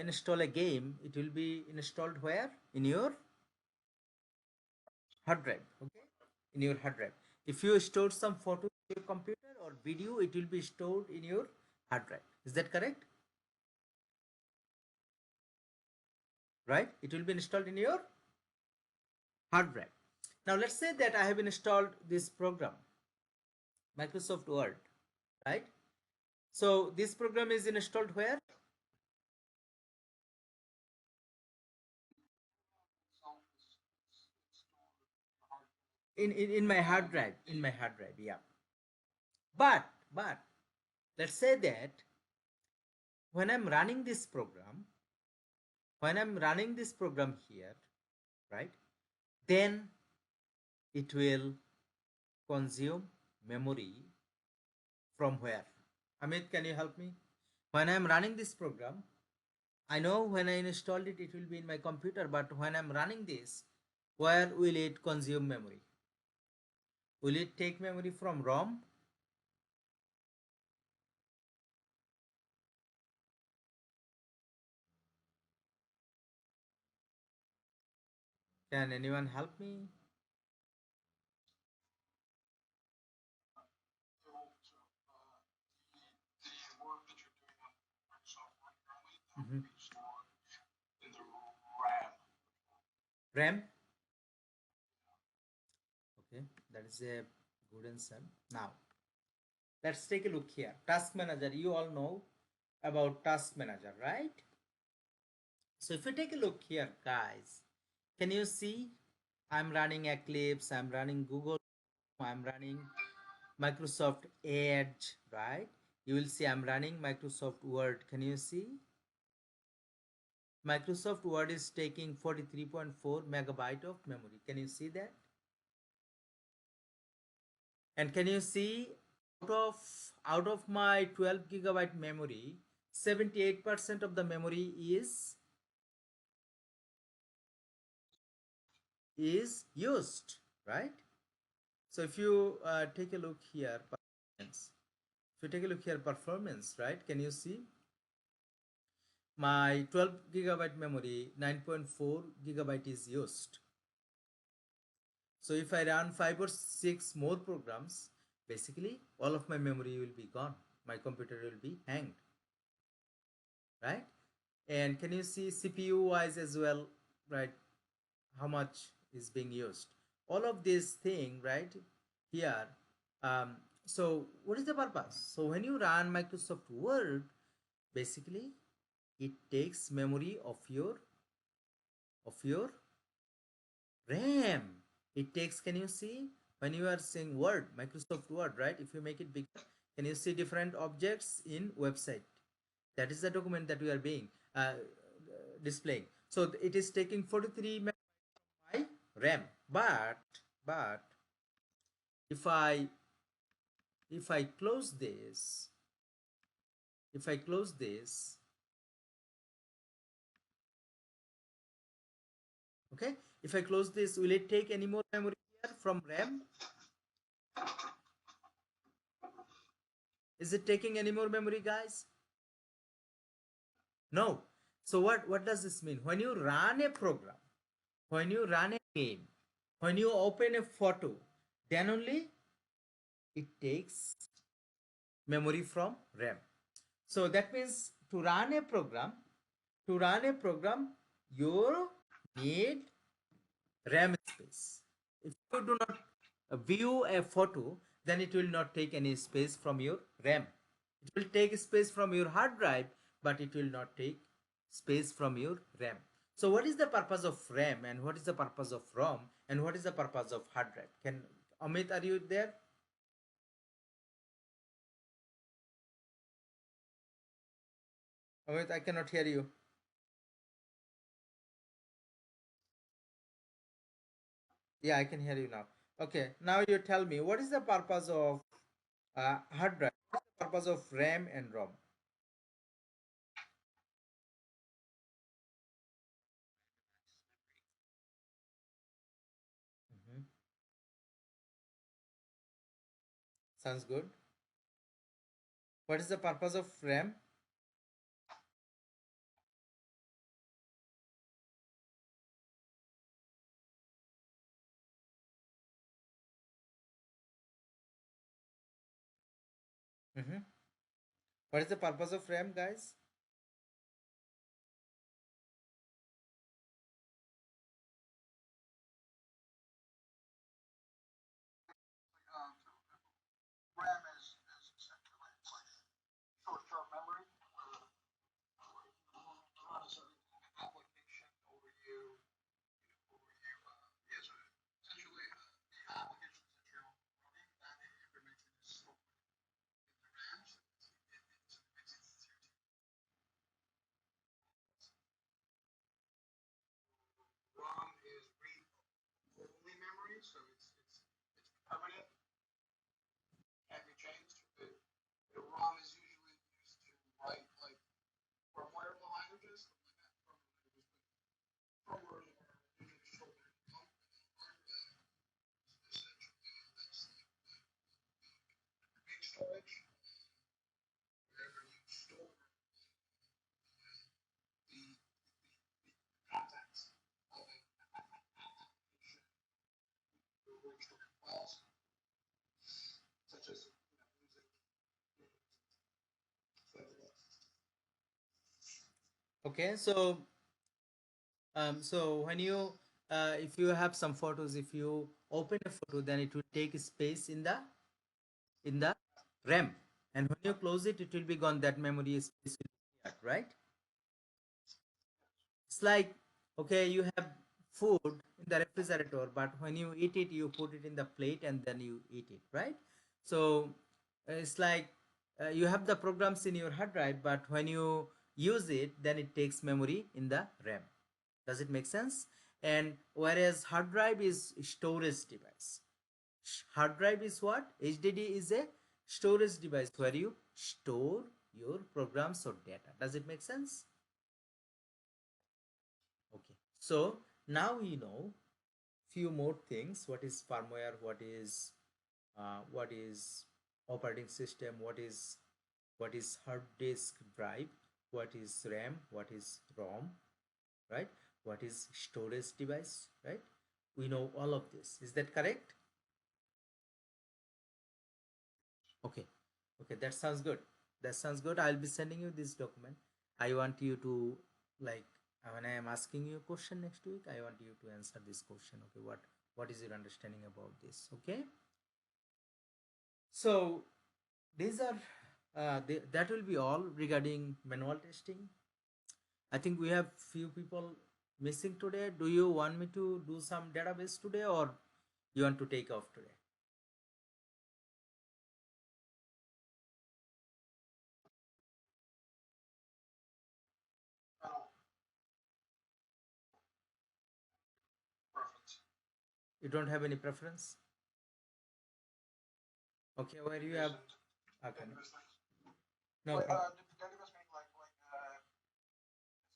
install a game, it will be installed where? In your hard drive. Okay, in your hard drive. If you store some photo in your computer or video, it will be stored in your hard drive. Is that correct? Right, it will be installed in your hard drive. Now let's say that I have installed this program, Microsoft Word, right? So this program is installed where? Itself is stored in the hard drive. In my hard drive. In my hard drive, yeah. But let's say that when I'm running this program, here, right, then it will consume memory from where? Amit, can you help me? When I'm running this program, I know when I installed it, it will be in my computer, but when I'm running this, where will it consume memory? Will it take memory from ROM Can anyone help me? So, the work that you're doing on Microsoft Word currently, that Mm-hmm. will be stored in the RAM. RAM. Okay, that is a good answer. Now, let's take a look here. Task Manager. You all know about Task Manager, right? So if you take a look here, guys, can you see I'm running Eclipse, I'm running Google, I'm running Microsoft Edge, right? You will see I'm running Microsoft Word. Can you see? Microsoft Word is taking 43.4 megabyte of memory. Can you see that? And can you see out of my 12 gigabyte memory, 78% of the memory is used, right? So if you take a look here, performance. If you take a look here, performance, right? Can you see my 12 gigabyte memory, 9.4 gigabyte is used. So if I run 5 or 6 more programs, basically all of my memory will be gone. My computer will be hanged, right? And can you see CPU wise as well, right? How much is being used? All of this thing, right? Here. So what is the purpose? So when you run Microsoft Word, basically it takes memory of your RAM. It takes, can you see when you are saying Word, Microsoft Word, right? If you make it bigger, can you see different objects in website? That is the document that we are being displaying. So it is taking 43 my RAM. But if I close this, if I close this, okay, if I close this, will it take any more memory here from RAM? Is it taking any more memory, guys? No. So what does this mean? When you run a program, when you run a game, when you open a photo, then only it takes memory from RAM. So that means to run a program, you need RAM space. If you do not view a photo, then it will not take any space from your RAM. It will take space from your hard drive, but it will not take space from your RAM. So what is the purpose of RAM and what is the purpose of ROM and what is the purpose of hard drive? Can Amit, are you there? Amit, I cannot hear you. Yeah, I can hear you now. Okay, now you tell me what is the purpose of hard drive? What is the purpose of RAM and ROM? Mhm. Sounds good. What is the purpose of RAM? Mhm. What is the purpose of RAM, guys? RAM is essentially it's like short-term memory where you run a certain application over yeah, so essentially the applications that you're running, that information is stored in the RAM, so it's easier to Okay, so when you if you have some photos, if you open a photo, then it will take space in the RAM, and when you close it, it will be gone. That memory space will be cleared, right? It's like, okay, you have food in the refrigerator, but when you eat it, you put it in the plate and then you eat it, right? So it's like you have the programs in your hard drive, but when you use it, then it takes memory in the RAM. Does it make sense? And whereas hard drive is storage device. Hard drive is what? HDD is a storage device where you store your programs or data. Does it make sense? Okay. So now you know few more things. What is firmware? What is operating system? What is hard disk drive? What is RAM? What is ROM? Right? What is storage device? Right? We know all of this. Is that correct? Okay. Okay, that sounds good. That sounds good. I'll be sending you this document. I want you to, like, when I am asking you a question next week, I want you to answer this question. Okay, what is your understanding about this? Okay. So these are that will be all regarding manual testing. I think we have few people missing today. Do you want me to do some database today, or you want to take off today? I don't preference. You don't have any preference? Okay, where you have, Isn't okay, database things? no Like problem. database meaning like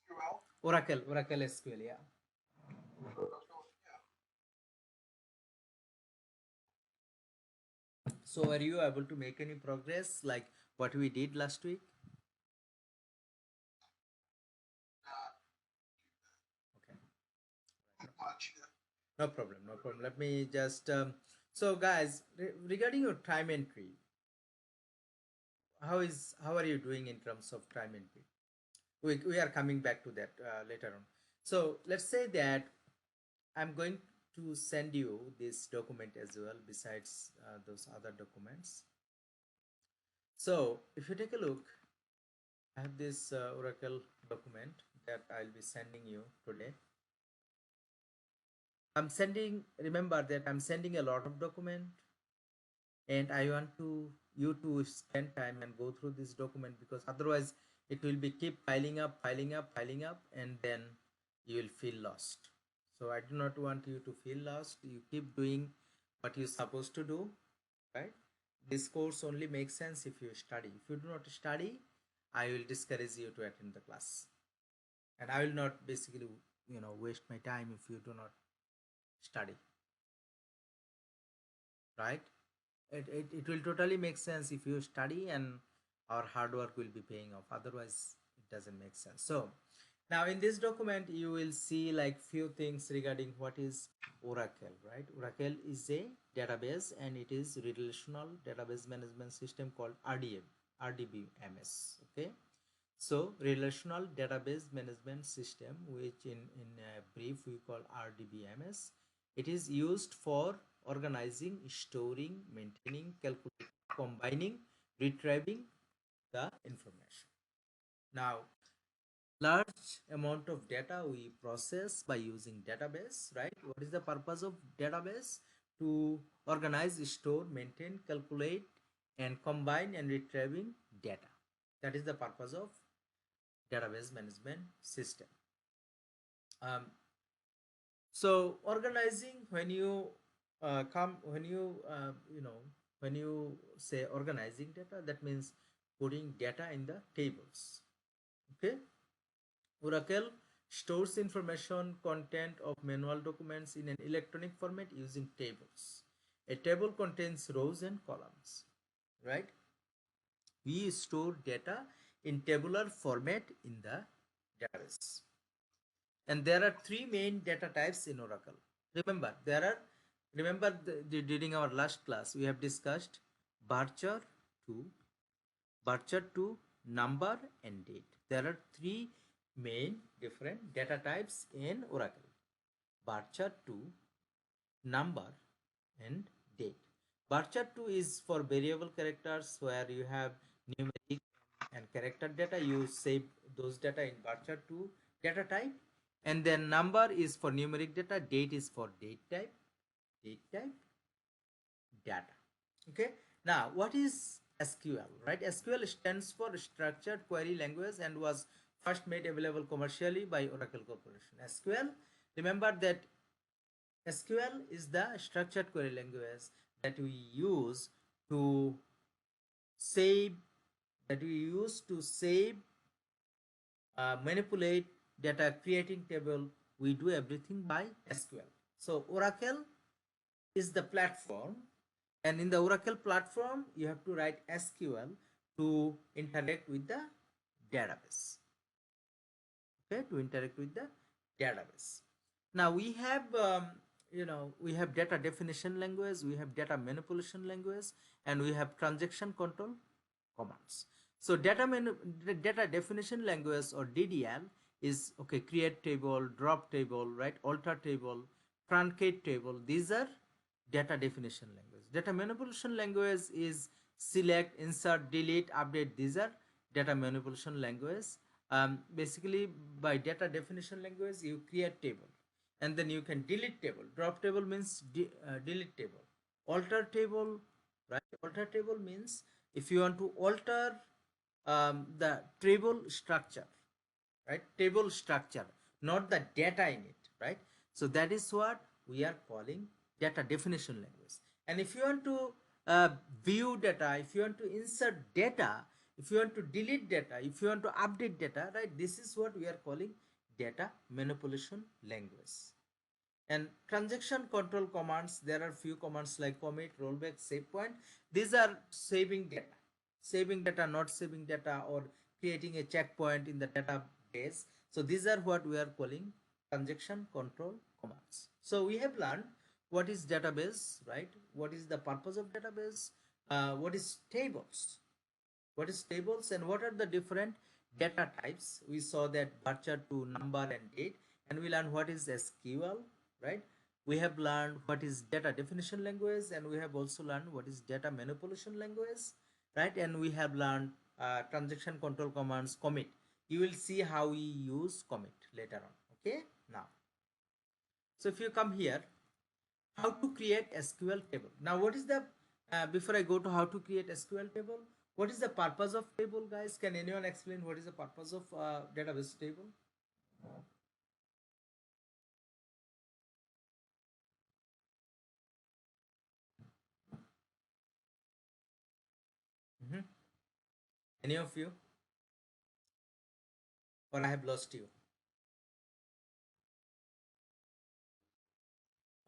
SQL. Oracle SQL, yeah. Yeah. So are you able to make any progress like what we did last week? Not Okay, much. no problem, no problem. Let me just so guys, regarding your time entry, how are you doing in terms of time entry? We are coming back to that later on. So let's say that I'm going to send you this document as well besides those other documents. So if you take a look, I have this Oracle document that I'll be sending you today. I'm sending, remember that I'm sending a lot of document, and I want to you to spend time and go through this document, because otherwise it will be keep piling up, piling up, piling up, and then you will feel lost. So I do not want you to feel lost. You keep doing what you're supposed to do, right? This course only makes sense if you study. If you do not study, I will discourage you to attend the class, and I will not basically waste my time if you do not study, right? It will totally make sense if you study, and our hard work will be paying off. Otherwise it doesn't make sense. So now in this document you will see like few things regarding what is Oracle, right? Oracle is a database, and it is relational database management system called RDBMS. Okay, so relational database management system, which in a brief we call RDBMS, it is used for organizing, storing, maintaining, calculating, combining, retrieving the information. Now, large amount of data we process by using database, right? What is the purpose of database? To organize, store, maintain, calculate, and combine and retrieving data. That is the purpose of database management system. Um, so organizing, when you come when you know when you say organizing data, that means putting data in the tables. Okay, Oracle stores information content of manual documents in an electronic format using tables. A table contains rows and columns, right? We store data in tabular format in the database. And there are three main data types in Oracle. Remember during our last class we have discussed varchar to number and date. There are three main different data types in Oracle: bar chart 2, number, and date. Bar chart 2 is for variable characters where you have numeric and character data. You save those data in bar chart 2 data type. And then number is for numeric data, date is for date type data. Okay, now what is SQL, right? SQL stands for Structured Query Language and was first made available commercially by Oracle Corporation. SQL, remember that SQL is the structured query language that we use to save manipulate data, creating table. We do everything by SQL. So Oracle is the platform, and in the Oracle platform you have to write SQL to interact with the database. Okay, to interact with the database. Now we have we have data definition language, we have data manipulation language, and we have transaction control commands. So data definition language, or DDL, is okay: create table, drop table, right, alter table, truncate table. These are data definition language. Data manipulation language is select, insert, delete, update. These are data manipulation language. Basically, by data definition language, you create table, and then you can delete table. Drop table means delete table. Alter table, right? Alter table means if you want to alter the table structure, right? Table structure, not the data in it, right? So that is what we are calling data definition language. And if you want to view data, if you want to insert data, if you want to delete data, if you want to update data, right, this is what we are calling data manipulation language. And transaction control commands, there are few commands like commit, rollback, save point. These are saving data, not saving data, or creating a checkpoint in the database. So these are what we are calling transaction control commands. So we have learned what is database, right? What is the purpose of database? What is tables? What is tables, and what are the different data types? We saw that bar chart to number and date, and we learned what is SQL, right? We have learned what is data definition language, and we have also learned what is data manipulation language, right? And we have learned transaction control commands, commit. You will see how we use commit later on. Okay, now, so if you come here, how to create SQL table. Now, what is the before I go to how to create SQL table, what is the purpose of table, guys? Can anyone explain what is the purpose of database table? Mm-hmm. Any of you? Or I have lost you?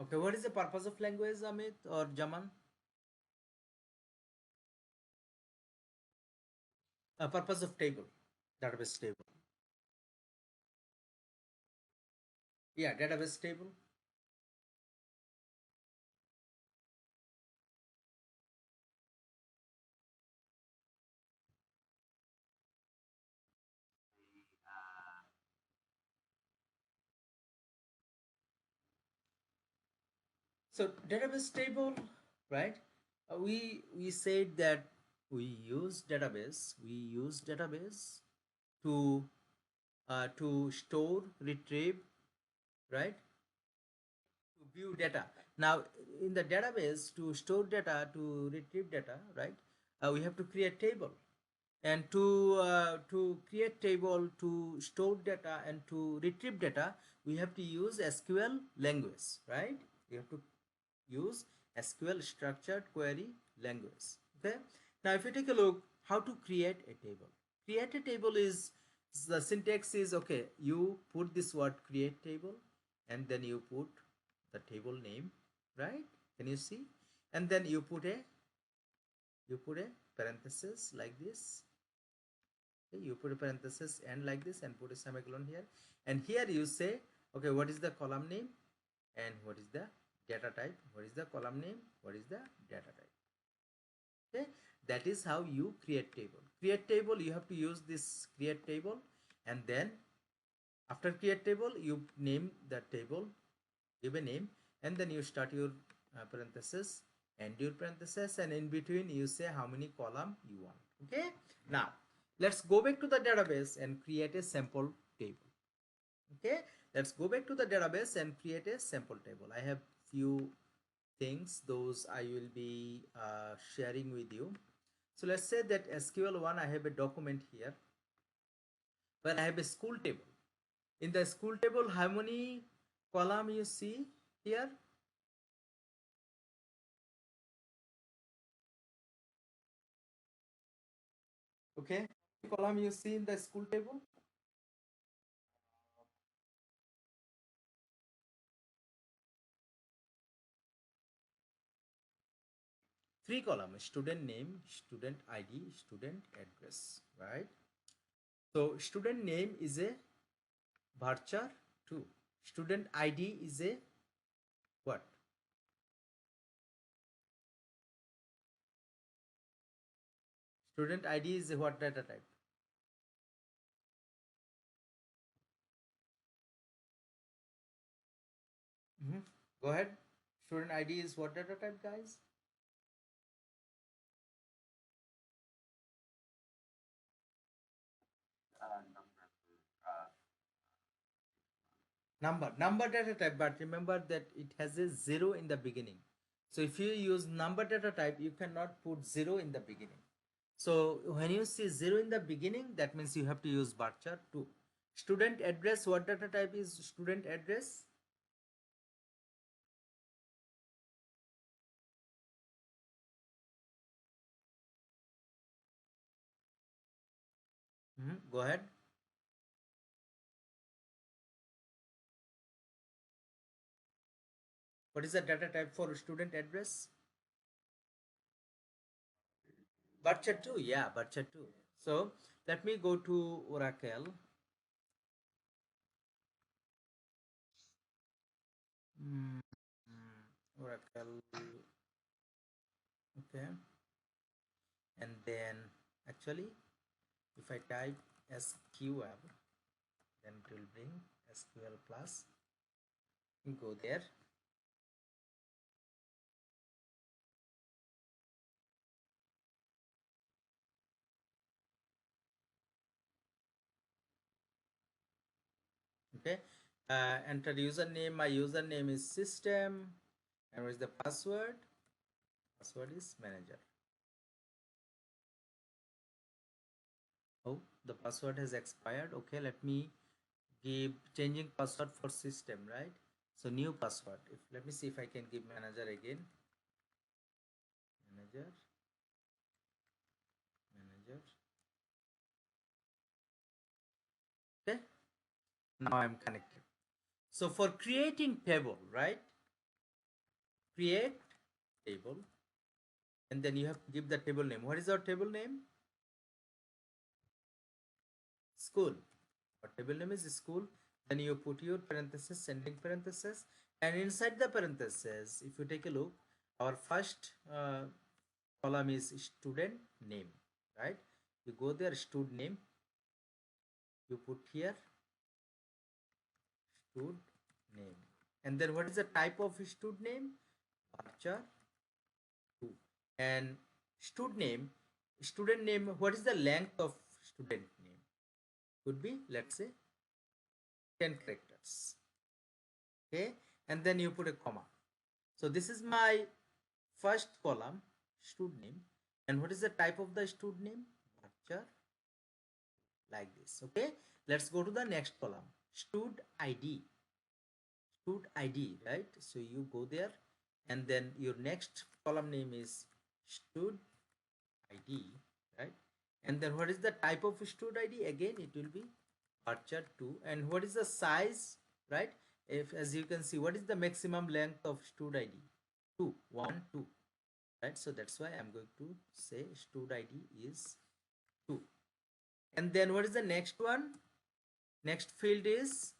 Okay, what is the purpose of language, Amit or Jaman? Purpose of table, database table. Yeah, database table. So database table, right? We said that we use database to store, retrieve, right? To view data. Now, in the database, to store data, to retrieve data, right? We have to create table, and to create table, to store data, and to retrieve data, we have to use SQL language, right? We have to use SQL, structured query language. Okay. Now, if you take a look, how to create a table. Create a table is, the syntax is, okay, you put this word create table, and then you put the table name, right? Can you see? And then you put a parenthesis like this. Okay, you put a parenthesis and like this, and put a semicolon here, and here you say, okay, what is the column name, and what is the data type, what is the column name, what is the data type. Okay, that is how you create table. You have to use this create table, and then After create table, you name the table, give a name, and then you start your parenthesis, end your parenthesis, and in between you say how many column you want. Okay. Now let's go back to the database and create a sample table. Okay. Let's go back to the database and create a sample table. I have few things, those I will be sharing with you. So let's say that SQL1, I have a document here where I have a school table. In the school table, how many column you see here? Okay, how many column you see in the school table? Three columns: student name, student ID, student address, right? So student name is a varchar 2. Student ID is a what? Student ID is a what data type? Go ahead. Student ID is what data type, guys? Number data type, but remember that it has a 0 in the beginning. So if you use number data type, you cannot put 0 in the beginning. So when you see 0 in the beginning, that means you have to use varchar 2. Student address, what data type is student address? Go ahead. What is the data type for student address? Varchar 2, yeah, varchar 2. So let me go to Oracle. Mm, Oracle, okay, and then actually if I type SQL, then it will bring SQL plus. You go there. Okay. Enter username. My username is system. And what is the password? Password is manager. Oh, the password has expired. Okay, let me give changing password for system, right? So new password. If let me see if I can give manager again. Manager, manager. Okay. Now I'm connected. So for creating table, right? Create table, and then you have to give the table name. What is our table name? School. Our table name is school. Then you put your parenthesis, ending parenthesis, and inside the parenthesis, if you take a look, our first column is student name, right? You go there, stud name, you put here stud name, and then what is the type of stud name? Varchar 2. And stud name, student name, what is the length of student name? Could be, let's say, 10 characters. Okay, and then you put a comma. So this is my first column, stud name, and what is the type of the stud name? Varchar, like this. Okay, let's go to the next column, stud id. Stud id, right? So you go there, and then your next column name is stud id, right? And then what is the type of stud id? Again, it will be varchar 2. And what is the size, right? If, as you can see, what is the maximum length of stud id? 2, 1, 2, right? So that's why I'm going to say stud id is 2. And then what is the next one? Next field is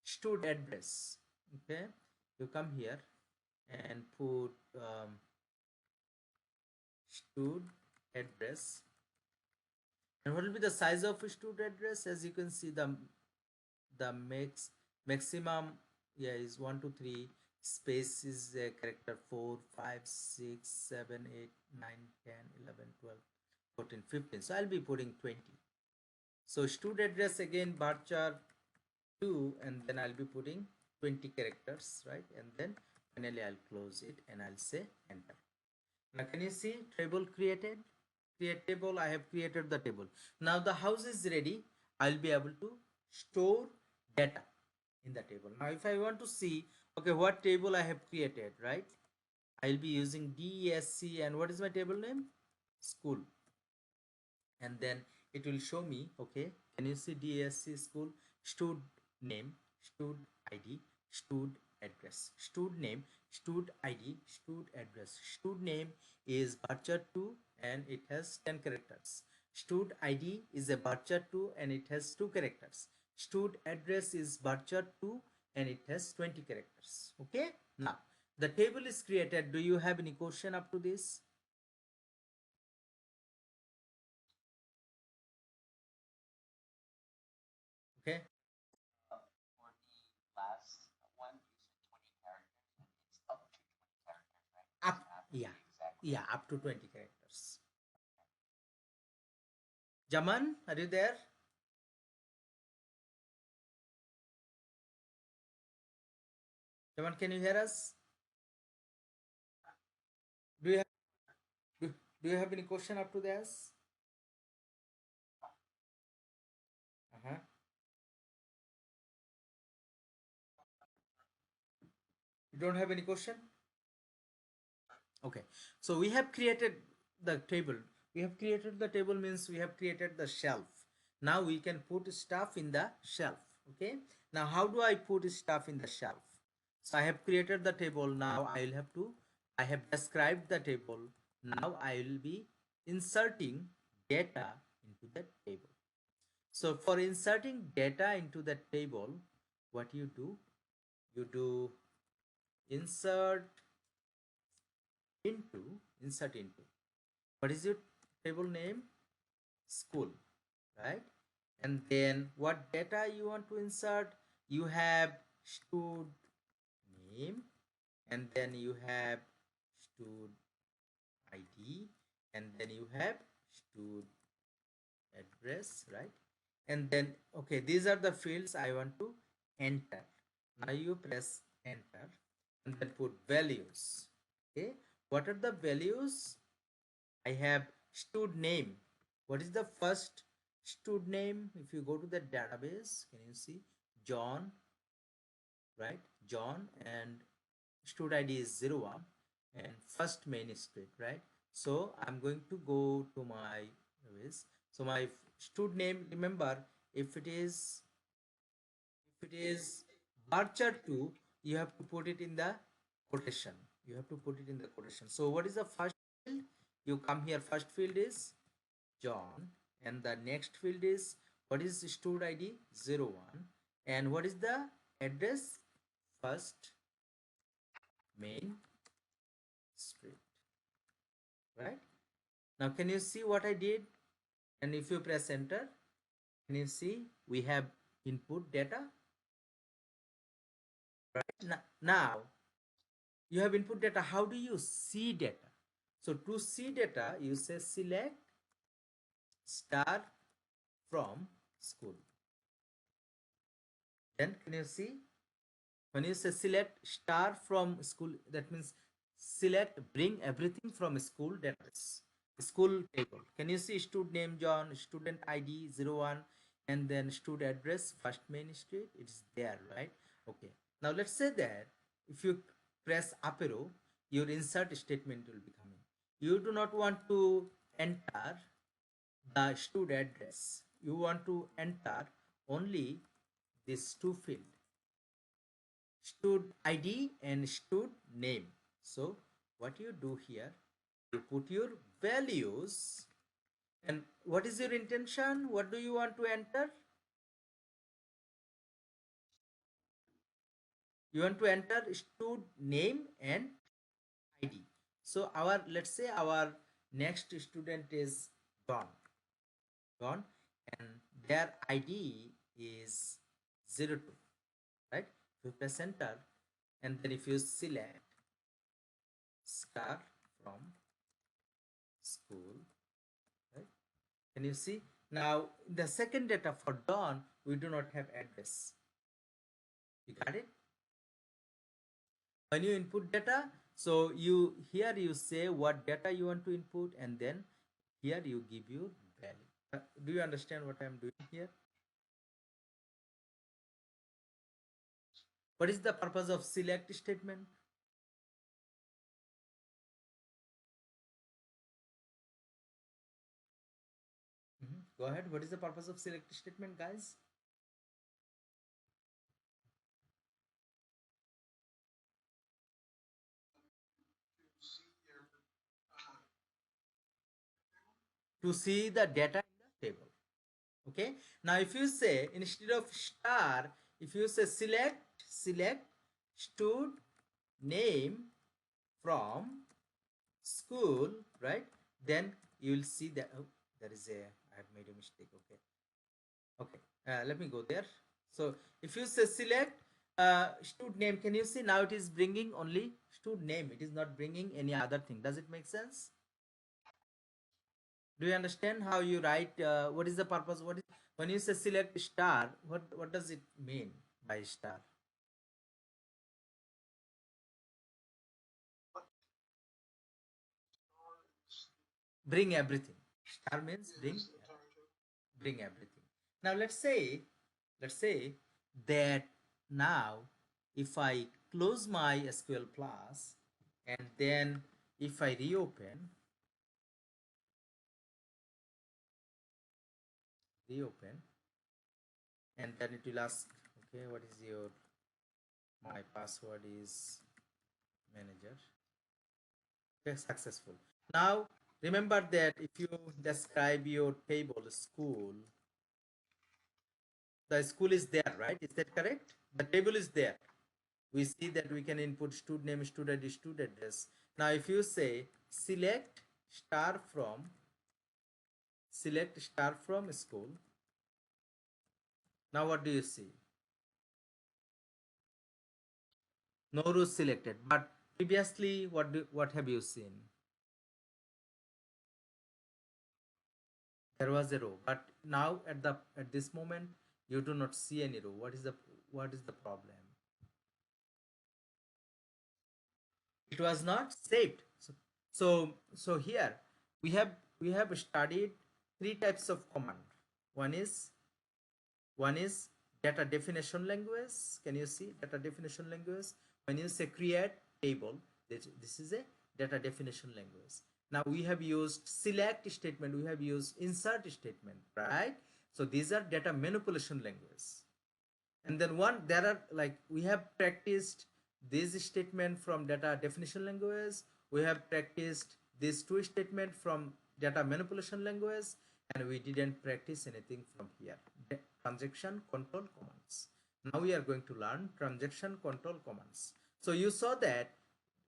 stud address. Okay, you come here and put stud address. And what will be the size of stud address? As you can see, the the maximum, yeah, is 1 2 3, space is character 4 5 6 7 8 9 10 11 12 14 15, so I'll be putting 20. So stud address again varchar 2, and then I'll be putting 20 characters, right? And then finally I'll close it and I'll say enter. Now can you see table created? Create table, I have created the table. Now the house is ready. I'll be able to store data in the table. Now if I want to see, okay, what table I have created, right? I'll be using DESC, and what is my table name? School. And then it will show me, okay, can you see DSC school, stud name, stud ID, stud address, stud name, stud ID, stud address. Stud name is varchar 2 and it has 10 characters. Stud ID is a varchar 2 and it has 2 characters. Stud address is varchar 2 and it has 20 characters. Okay, now the table is created. Do you have any question up to this? Okay. For the last one, you said 20 characters, and it's up to 20 characters, right? It Up, doesn't have to yeah, be exactly. yeah, up to 20 characters. Jaman, are you there? Jaman, can you hear us? Do you have, do you have any question up to this? Uh-huh. You don't have any question? Okay, so we have created the table. We have created the table means we have created the shelf. Now we can put stuff in the shelf. Okay, now how do I put stuff in the shelf? So I have created the table. Now I will have to, I have described the table. Now I will be inserting data into the table. So for inserting data into the table, what you do insert into, insert into. What is your table name? School, right? And then what data you want to insert? You have stud name, and then you have stud ID, and then you have stud address, right? And then, okay, these are the fields I want to enter. Now you press enter and then put values. Okay, what are the values? I have stud name. What is the first stud name? If you go to the database, can you see John, right? John, and stud ID is 01 and first main street, right? So I'm going to go to my database. So my stud name, remember, if it is varchar 2, you have to put it in the quotation. You have to put it in the quotation. So what is the first field? You come here, first field is John, and the next field is, what is stud ID? 01, and what is the address? First main street, right? Now can you see what I did? And if you press enter, can you see we have input data, right? Now you have input data. How do you see data? So to see data, you say select star from school. Then can you see, when you say select star from school, that means select bring everything from school database, school table. Can you see stud name John, student ID 01, and then stud address first main street? It's there, right? Okay, now let's say that if you press up arrow, your insert statement will be coming. You do not want to enter the stud address, you want to enter only these two fields, stud ID and stud name. So what you do here, you put your values, and what is your intention? What do you want to enter? You want to enter stud name and ID. So our, let's say our next student is Don, and their ID is 02, right? If you press enter, and then if you select star from school, right? Can you see? Now, the second data for Dawn, we do not have address. You got it? When you input data, so you here you say what data you want to input, and then here you give your value. Do you understand what I'm doing here? What is the purpose of select statement? Go ahead. What is the purpose of select statement, guys? To see your To see the data in the table. Okay. Now, if you say instead of star, if you say select stud name from school, right? Then you will see that, oh, there is a, I have made a mistake. Okay. Okay. Let me go there. So if you say select stud name, can you see now it is bringing only stud name. It is not bringing any other thing. Does it make sense? Do you understand how you write? What is the purpose? What is when you say select star? What does it mean by star? stars Bring everything. Star means is the title. bring everything. Now let's say that now if I close my SQL class and then if I reopen, and then it will ask, okay, what is your, my password is manager. Okay, successful. Now remember that if you describe your table school, the school is there, right? Is that correct? The table is there. We see that we can input student name, student ID, student address. Now if you say star from select star from school, now what do you see? No rows selected, but previously what have you seen? There was a row, but now at this moment you do not see any row. What is the problem? It was not saved. So here we have studied three types of command. One is one is data definition language. Can you see data definition language? When you say create table, this is a data definition language. Now we have used select statement, we have used insert statement, right? So these are data manipulation language. And then one, there are, like, we have practiced this statement from data definition language, we have practiced this two statement from data manipulation language, and we didn't practice anything from here, transaction control commands. Now we are going to learn transaction control commands. So you saw that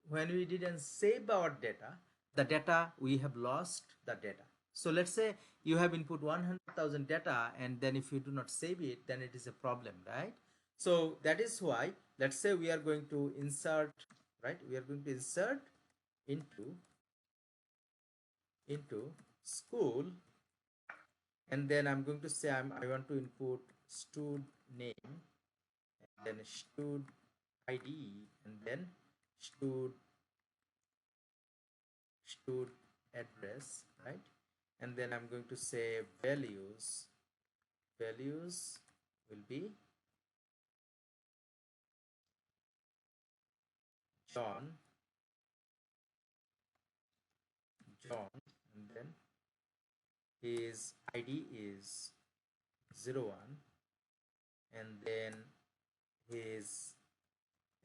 when we didn't save our data, the data, we have lost the data. So let's say you have input 100,000 data, and then if you do not save it, then it is a problem, right? So that is why, let's say we are going to insert, right? We are going to insert into school, and then I'm going to say I want to input stud name, and then stud ID, and then stud stud address, right? And then I'm going to say values will be John, and then his ID is 01, and then his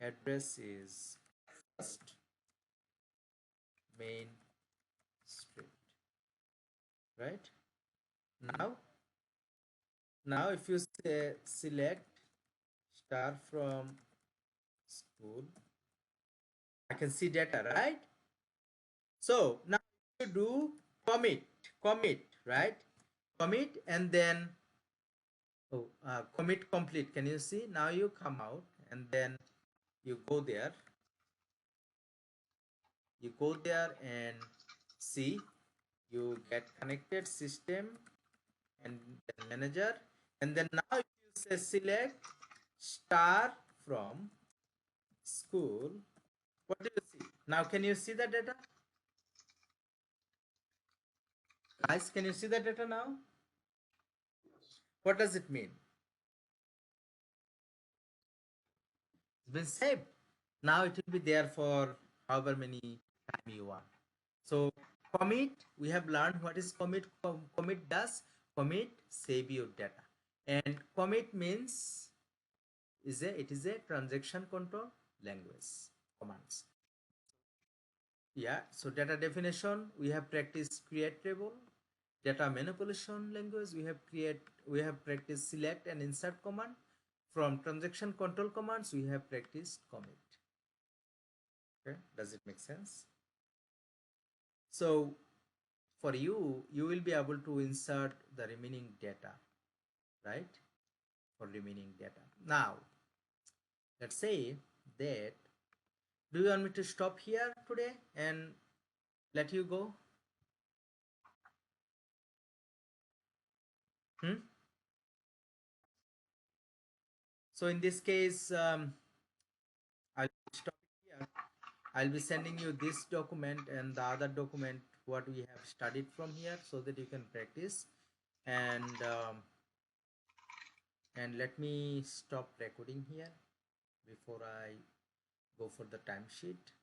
address is first main street, right? Now, if you say select star from school, I can see data, right? So now you do commit, right? Commit, and then Oh, commit complete. Can you see? Now you come out and then you go there. You go there and see. You get connected system and then manager. And then now if you say select start from school, what do you see? Now can you see the data? Guys, can you see the data now? Yes. What does it mean? It's been saved. Now it will be there for however many time you want. So commit, we have learned what is commit. Commit does commit save your data, and commit means it is a transaction control language commands. Yeah. So data definition, we have practiced create table. Data manipulation language, we have practiced select and insert command. From transaction control commands, we have practiced commit. Okay, does it make sense? So for you, you will be able to insert the remaining data, right? For remaining data. Now, let's say that, do you want me to stop here today and let you go? Hmm? So in this case, I'll stop it here. I'll be sending you this document and the other document what we have studied from here so that you can practice. And let me stop recording here before I go for the timesheet.